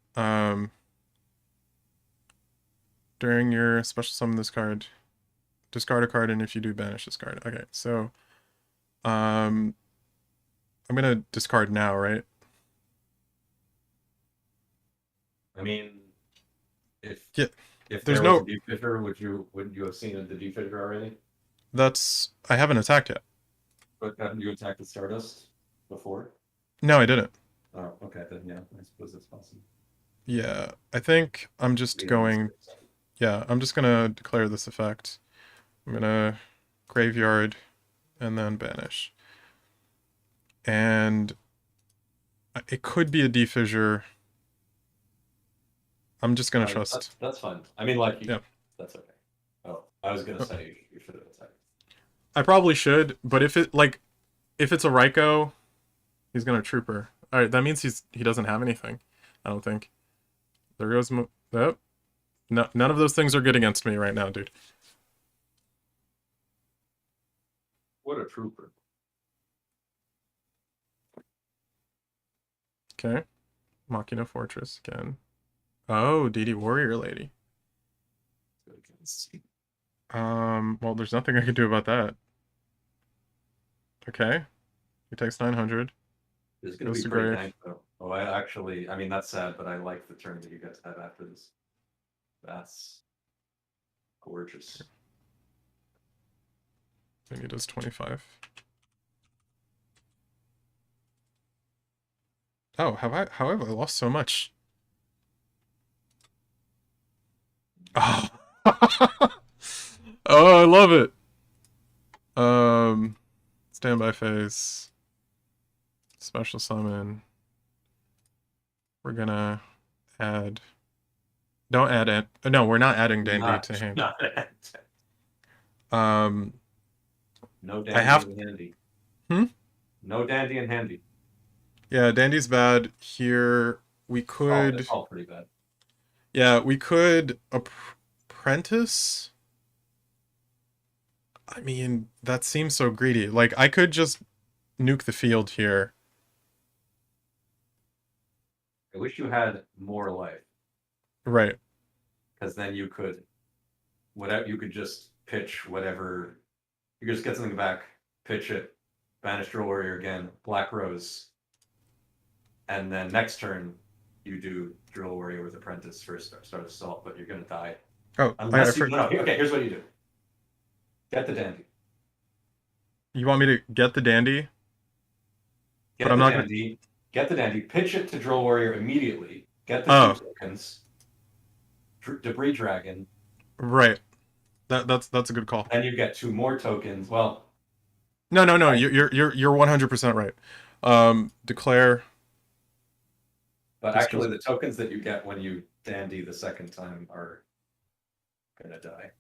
During your special summon this card, discard a card, and if you do, banish this card. Okay, so I'm gonna discard now, right? I mean, if Yeah. if There's there was no. a deep fissure, wouldn't you have seen the deep fissure already? I haven't attacked yet. But haven't you attacked the Stardust before? No, I didn't. Oh, okay, then yeah, I suppose that's possible. Yeah, I think I'm just going. Yeah, I'm just gonna declare this effect. I'm gonna graveyard and then banish. And it could be a defissure. I'm just gonna trust. That's fine. I mean, like, Yeah. That's okay. Oh, I was gonna say you should have attacked. I probably should, but if it's a Raikou, he's gonna trooper. All right, that means he doesn't have anything. I don't think. There goes oh. No, none of those things are good against me right now, dude. What a trooper. Okay. Machina Fortress again. Oh, DD Warrior Lady. Well, there's nothing I can do about that. Okay. He takes 900. It's gonna be pretty dank, though. Oh, I mean, that's sad, but I like the turn that you guys have after this. That's gorgeous. And he does 25. Oh, how have I lost so much? Oh. Oh, I love it. Standby phase. Special summon. We're gonna add. Don't add it. No, we're not adding Dandy to hand. No Dandy in handy. No Dandy in handy. Yeah, Dandy's bad. Here we could. It's all pretty bad. Yeah, we could apprentice. I mean, that seems so greedy. Like, I could just nuke the field here. I wish you had more life. Right. Because then you could, you could just pitch whatever. You could just get something back, pitch it, banish Drill Warrior again, Black Rose, and then next turn you do Drill Warrior with Apprentice for start assault, but you're gonna die. Oh, unless you no. Okay, here's what you do. Get the Dandy. You want me to get the Dandy? Get the Dandy. Get the Dandy. Pitch it to Drill Warrior immediately. Get the 2 tokens. Debris Dragon. Right. That's a good call. And you get 2 more tokens. Well. No. You're 100% right. Declare. But actually, the tokens that you get when you Dandy the second time are gonna die.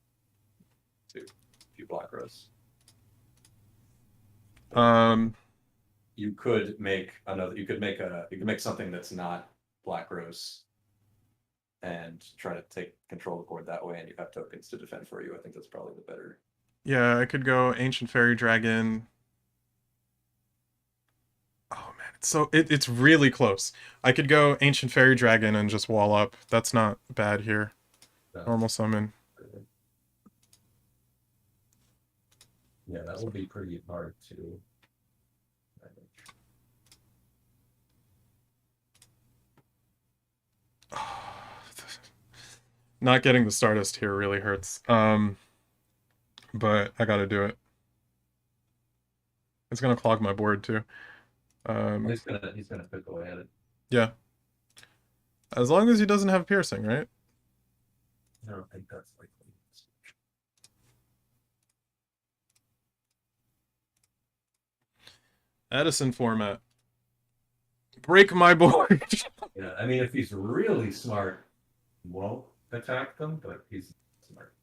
2 Black Rose. You could make another. You could make something that's not Black Rose, and try to take control of the board that way, and you have tokens to defend for you. I think that's probably the better. Yeah, I could go Ancient Fairy Dragon. Oh man, it's really close. I could go Ancient Fairy Dragon and just wall up. That's not bad here. No. Normal summon. Yeah, that would be pretty hard to. Not getting the Stardust here really hurts. But I gotta do it. It's gonna clog my board too. He's gonna pick away at it. Yeah. As long as he doesn't have piercing, right? I don't think that's likely. Edison format. Break my board. Yeah, I mean, if he's really smart, he won't attack them, but he's smart.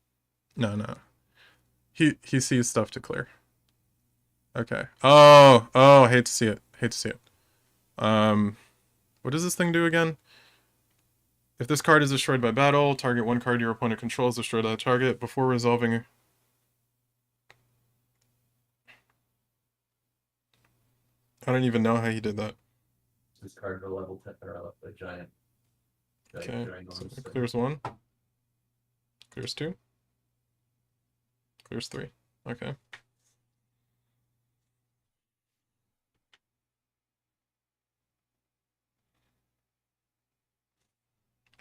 No. He sees stuff to clear. Okay. Oh, hate to see it. Hate to see it. What does this thing do again? If this card is destroyed by battle, target one card your opponent controls destroyed that target before resolving. I don't even know how he did that. This card for level 10 or a giant. Okay, so it clears one. Clears two. Clears three. Okay.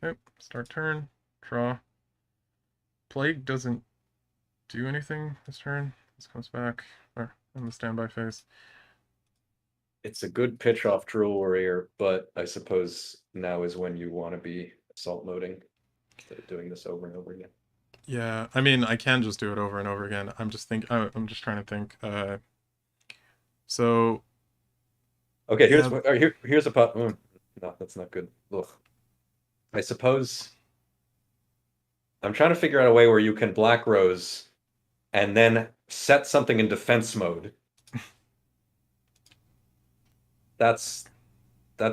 Okay, start turn. Draw. Plague doesn't do anything this turn. This comes back. Or in the standby phase. It's a good pitch off Drill Warrior, but I suppose now is when you want to be assault moding instead of doing this over and over again. Yeah, I mean, I can just do it over and over again. I'm just I'm just trying to think. So. Okay, here's a pot. No, that's not good. Ugh. I suppose I'm trying to figure out a way where you can Black Rose and then set something in defense mode. That's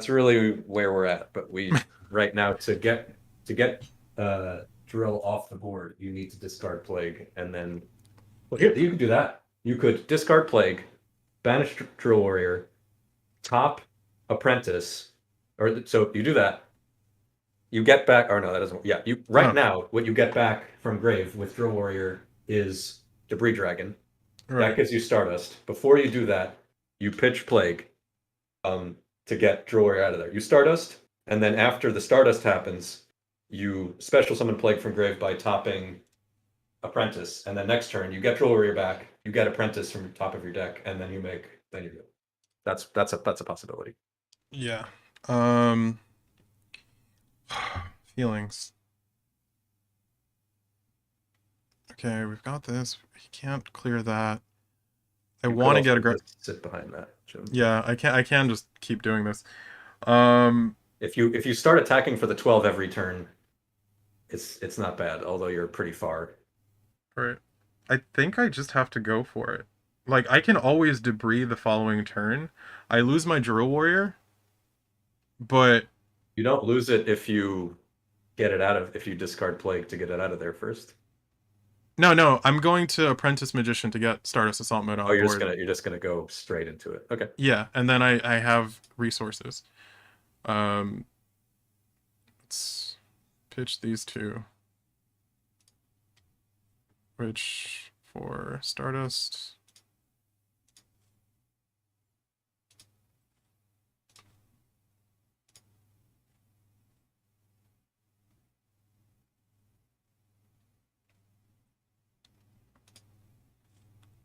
really where we're at. But we right now to get Drill off the board, you need to discard Plague, and then well, here you can do that. You could discard Plague, banish Drill Warrior, top Apprentice, or so you do that. You get back, or no, that doesn't. Yeah, you right now what you get back from grave with Drill Warrior is Debris Dragon. Right. That gives you Stardust. Before you do that, you pitch Plague, to get Drill Warrior out of there. You Stardust, and then after the Stardust happens, you special summon Plague from grave by topping Apprentice, and then next turn you get Drill Warrior back, you get Apprentice from the top of your deck, and then you do. That's a possibility. Yeah. Feelings. Okay, we've got this. He can't clear that. I want to get aggressive. Sit behind that, Jim. Yeah, I can just keep doing this. If you start attacking for the 12 every turn, it's not bad, although you're pretty far. Right. I think I just have to go for it. Like, I can always debris the following turn. I lose my Drill Warrior, but you don't lose it if you if you discard Plague to get it out of there first. No, I'm going to Apprentice Magician to get Stardust Assault Mode on board. You're just gonna go straight into it. Okay. Yeah, and then I have resources. Let's pitch these two. Which for Stardust.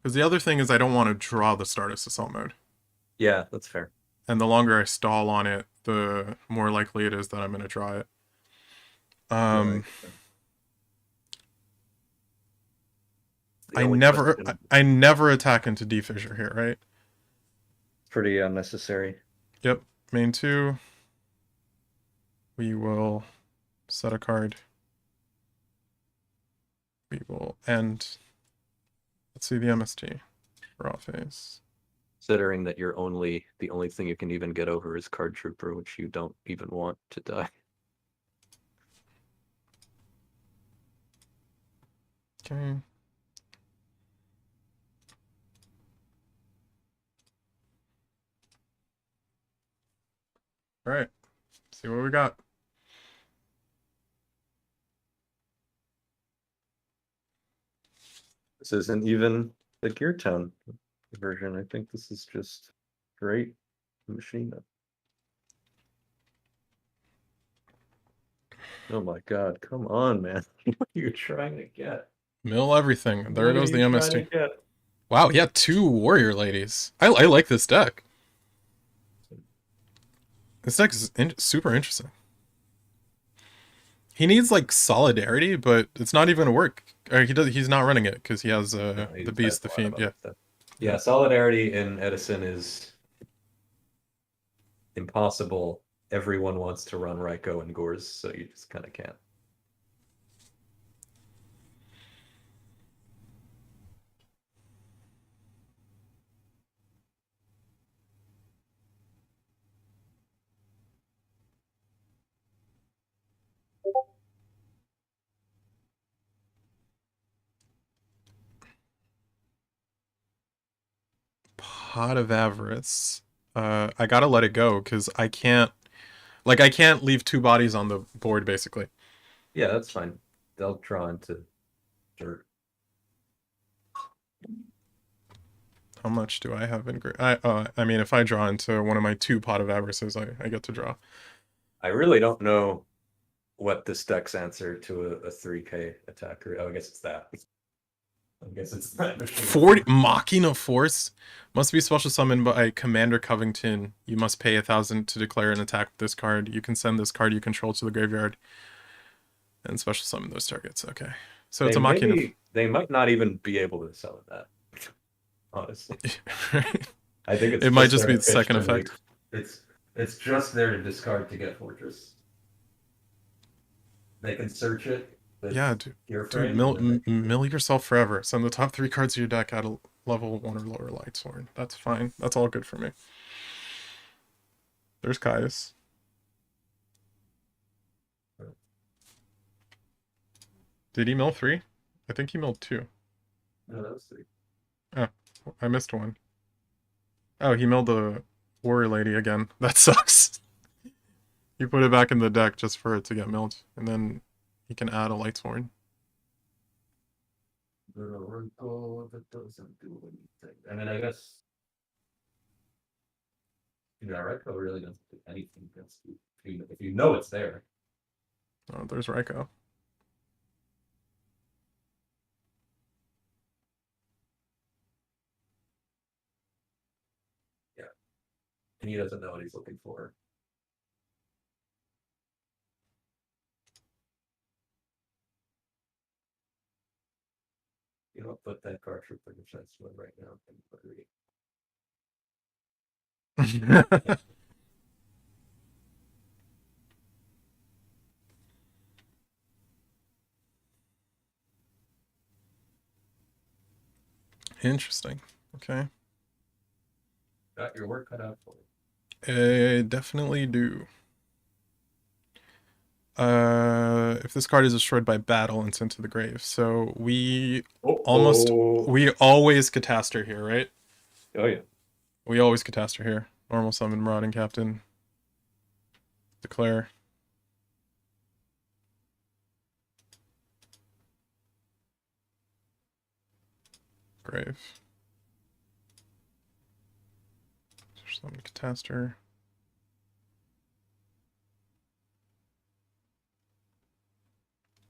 Because the other thing is I don't want to draw the Stardust Assault Mode. Yeah, that's fair. And the longer I stall on it, the more likely it is that I'm going to draw it. I never attack into D-Fissure here, right? Pretty unnecessary. Yep. Main 2. We will set a card. We will end. Let's see the MST. Raw phase. Considering that the only thing you can even get over is Card Trooper, which you don't even want to die. Okay. All right. See what we got. This isn't even the Gear Town version. I think this is just great machine. Oh my god, come on, man. What are you trying to get? Mill everything. There goes the MST. Wow, yeah, 2 Warrior Ladies. I like this deck. This deck is super interesting. He needs like Solidarity, but it's not even a work. Or he's not running it because he has the Beast, the Fiend. Yeah. Yeah, Solidarity in Edison is impossible. Everyone wants to run Raikou and Gores, so you just kind of can't. Pot of Avarice. I gotta let it go because I can't leave two bodies on the board basically. Yeah, that's fine. They'll draw into dirt. How much do I have in I mean, if I draw into one of my two Pot of Avarices, I get to draw. I really don't know what this deck's answer to a 3K attacker. Oh, I guess it's that. I guess it's that. 40 Machina Force must be special summoned by Commander Covington. You must pay 1,000 to declare an attack with this card. You can send this card you control to the graveyard and special summon those targets. Okay, so it's a Machina. They might not even be able to summon that. Honestly, I think it might just be the second effect. It's just there to discard to get Fortress. They can search it. Yeah, dude, mill yourself forever. Send the top 3 cards of your deck at a level 1 or lower Lightsworn. That's fine. That's all good for me. There's Caius. Did he mill 3? I think he milled 2. No, that was 3. Oh, I missed one. Oh, he milled the Warrior Lady again. That sucks. You put it back in the deck just for it to get milled, and then he can add a Lightsworn. That doesn't do anything. I mean, I guess. Raikou really doesn't do anything against you. If you know it's there. Oh, there's Raikou. Yeah. And he doesn't know what he's looking for. You know, put that card for the chest one right now. Interesting. Okay. Got your work cut out for you. I definitely do. If this card is destroyed by battle and sent to the grave, so we always Cataster here, right? Oh yeah. We always Cataster here. Normal summon, Marauding Captain. Declare. Grave. Summon Cataster.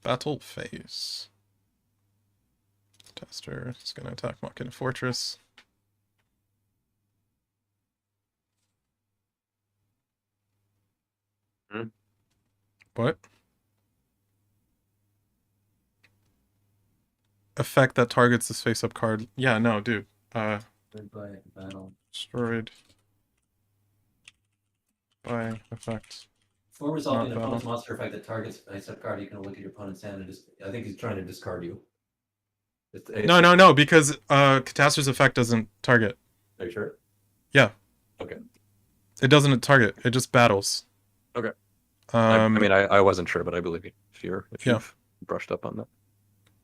Battle phase. Cataster is going to attack Machina Fortress. What? Effect that targets this face-up card. Yeah, no, dude. Destroyed by effect. For resolving an opponent's monster effect that targets a face-up card, you can look at your opponent's hand and just. I think he's trying to discard you. No, because Cataster's effect doesn't target. Are you sure? Yeah. Okay. It doesn't target. It just battles. Okay. I mean, I wasn't sure, but I believe you. If you've brushed up on that.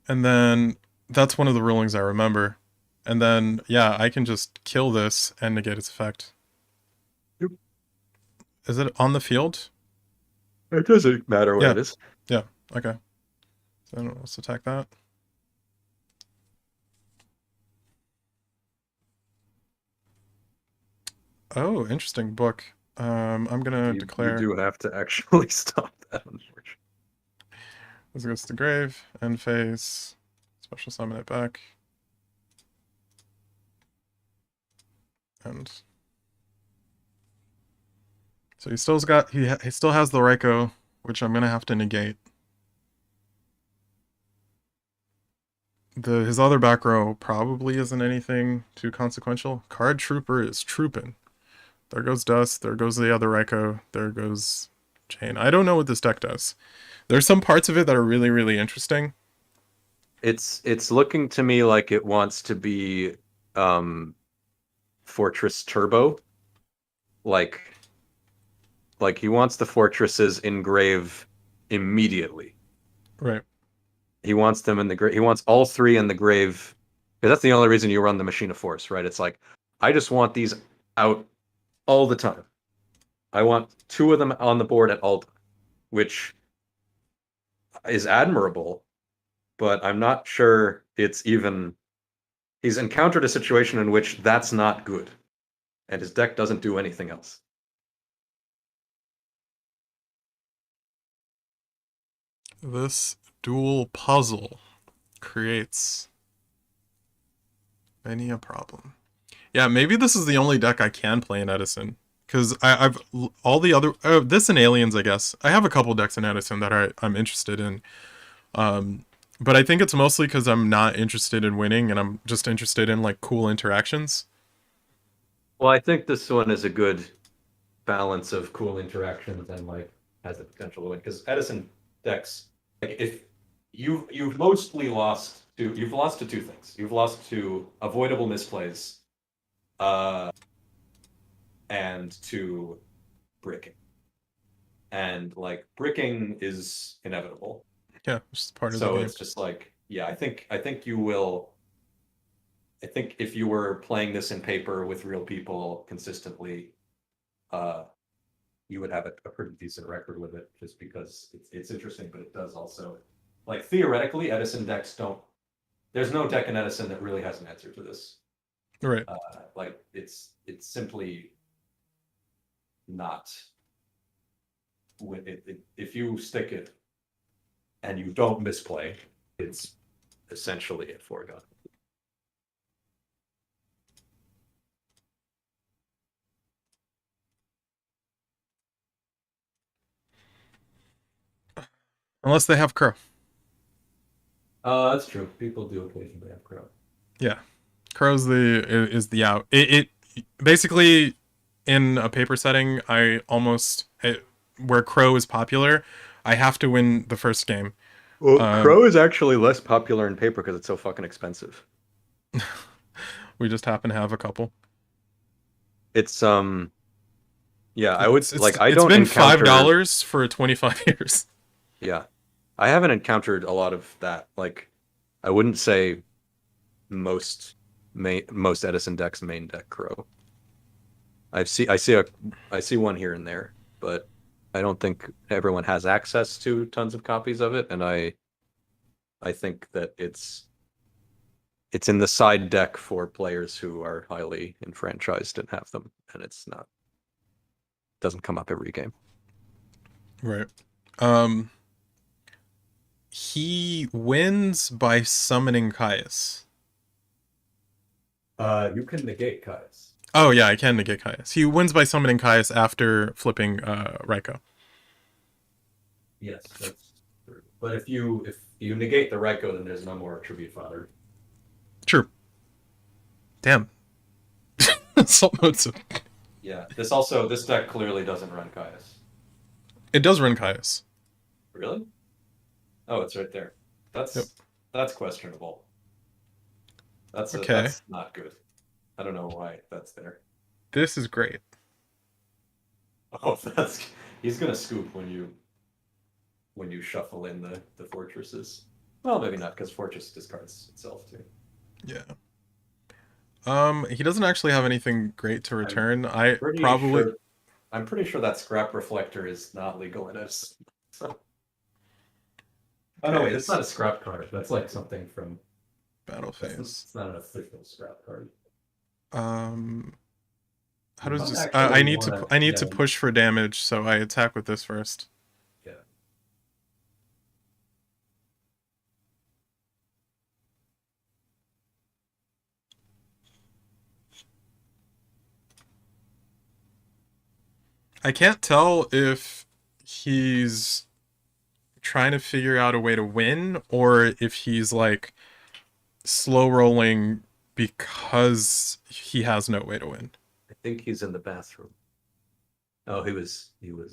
And then that's one of the rulings I remember. And then, yeah, I can just kill this and negate its effect. Yep. Is it on the field? It doesn't matter what it is. Yeah, okay. So let's attack that. Oh, interesting book. I'm gonna declare. You do have to actually stop that, unfortunately. This goes to the grave, end phase, special summon it back. And so he still has the Raikou, which I'm gonna have to negate. His other back row probably isn't anything too consequential. Card Trooper is trooping. There goes Dust, there goes the other Raikou, there goes Chain. I don't know what this deck does. There's some parts of it that are really, really interesting. It's looking to me like it wants to be Fortress Turbo. Like he wants the fortresses in grave immediately. Right. He wants them in the grave. He wants all 3 in the grave. Because that's the only reason you run the Machine of Force, right? It's like, I just want these out all the time. I want two of them on the board at all time, which is admirable, but I'm not sure it's even. He's encountered a situation in which that's not good, and his deck doesn't do anything else. This dual puzzle creates many a problem. Yeah, maybe this is the only deck I can play in Edison. Because I've all the other this and aliens, I guess. I have a couple decks in Edison that I'm interested in. But I think it's mostly because I'm not interested in winning, and I'm just interested in like cool interactions. Well, I think this one is a good balance of cool interactions and like has the potential to win because Edison decks, like if you've mostly lost to you've lost to two things. You've lost to avoidable misplays, uh, and to bricking. And like bricking is inevitable. Yeah, it's just part of the So game. it's just like, yeah, I think you will. I think if you were playing this in paper with real people consistently, uh, you would have a pretty decent record with it, just because it's interesting, but it does also, like theoretically, Edison decks don't. There's no deck in Edison that really has an answer to this. Right. Like it's simply not. If you stick it and you don't misplay, it's essentially a foregone. Unless they have Crow. That's true. People do occasionally have crow. Yeah. Crow's is the out. It basically in a paper setting, where Crow is popular, I have to win the first game. Well, crow is actually less popular in paper because it's so fucking expensive. We just happen to have a couple. It's yeah, I would like I It's don't been encounter $5 for 25 years. Yeah. I haven't encountered a lot of that. Like I wouldn't say most Edison decks main deck crow. I see one here and there, but I don't think everyone has access to tons of copies of it, and I think that it's in the side deck for players who are highly enfranchised and have them, and doesn't come up every game. Right. He wins by summoning Caius. You can negate Caius. Oh yeah, I can negate Caius. He wins by summoning Caius after flipping Raiko. Yes, that's true. But if you negate the Raiko, then there's no more tribute fodder. True. Damn. Salt modes. Yeah. This deck clearly doesn't run Caius. It does run Caius. Really? Oh, it's right there. That's questionable. Okay. That's not good. I don't know why that's there. This is great. Oh, he's gonna scoop when you shuffle in the fortresses. Well, maybe not, because fortress discards itself too. Yeah. He doesn't actually have anything great to return. I'm pretty sure that scrap reflector is not legal in it. So. Oh no, wait, it's not a scrap card. That's like something from Battle Phase. It's not an official scrap card. How does this? I need to push for damage, so I attack with this first. Yeah. I can't tell if he's trying to figure out a way to win or if he's like slow rolling because he has no way to win. I think he's in the bathroom. Oh, he was just.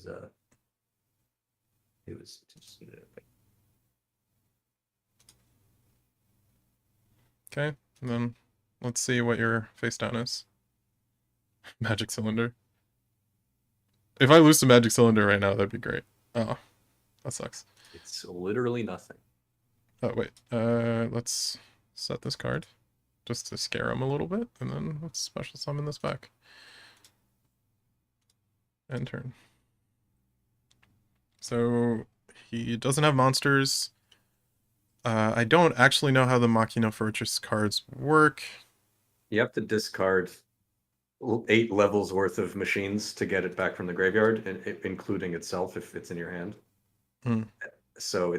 Okay, and then let's see what your face down is. Magic Cylinder. If I lose to Magic Cylinder right now, that'd be great. Oh, that sucks. It's literally nothing. Oh, wait. Let's set this card. just to scare him a little bit, and then let's special summon this back. End turn. So he doesn't have monsters. I don't actually know how the Machina Fortress cards work. You have to discard 8 levels worth of machines to get it back from the graveyard, including itself if it's in your hand. Hmm. So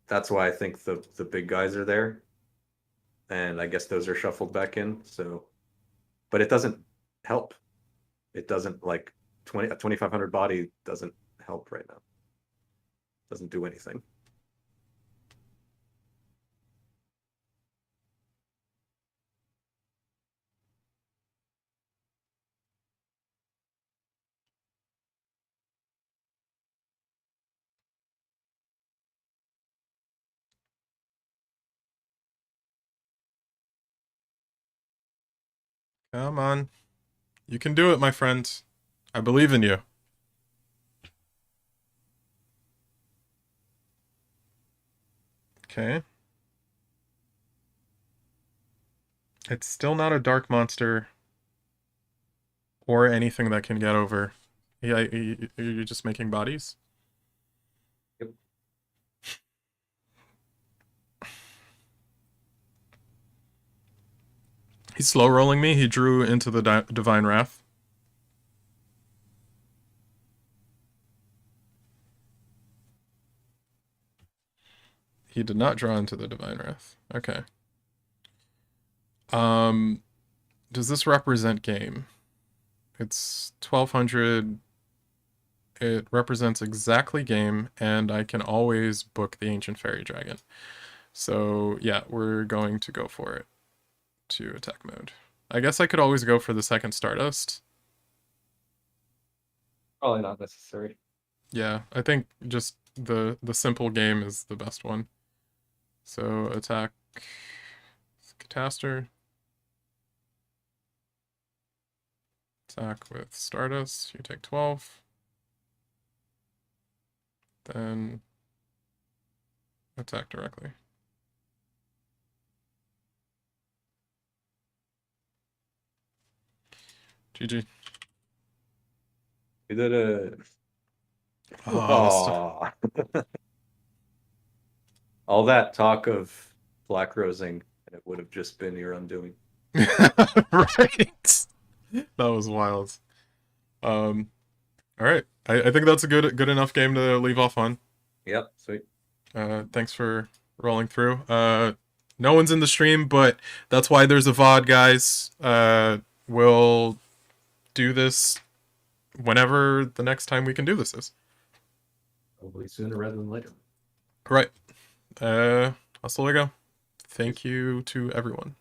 that's why I think the big guys are there, and I guess those are shuffled back in. So, but it doesn't help. It doesn't like 2500 body doesn't help right now. Doesn't do anything. Come on. You can do it, my friend. I believe in you. Okay. It's still not a dark monster or anything that can get over. Yeah, you're just making bodies? Yep. He's slow rolling me. He drew into the Divine Wrath. He did not draw into the Divine Wrath. Okay. Does this represent game? It's 1200. It represents exactly game, and I can always book the Ancient Fairy Dragon. So yeah, we're going to go for it to attack mode. I guess I could always go for the second Stardust. Probably not necessary. Yeah, I think just the simple game is the best one. So attack Catastor. Attack with Stardust. You take 12. Then attack directly. GG. We did it. Oh, All that talk of black rosing, and it would have just been your undoing. right. That was wild. All right. I think that's a good enough game to leave off on. Yep, sweet. Thanks for rolling through. No one's in the stream, but that's why there's a VOD, guys. We'll do this whenever the next time we can do this is. Hopefully sooner rather than later. Right. Hasta luego. Thank you to everyone.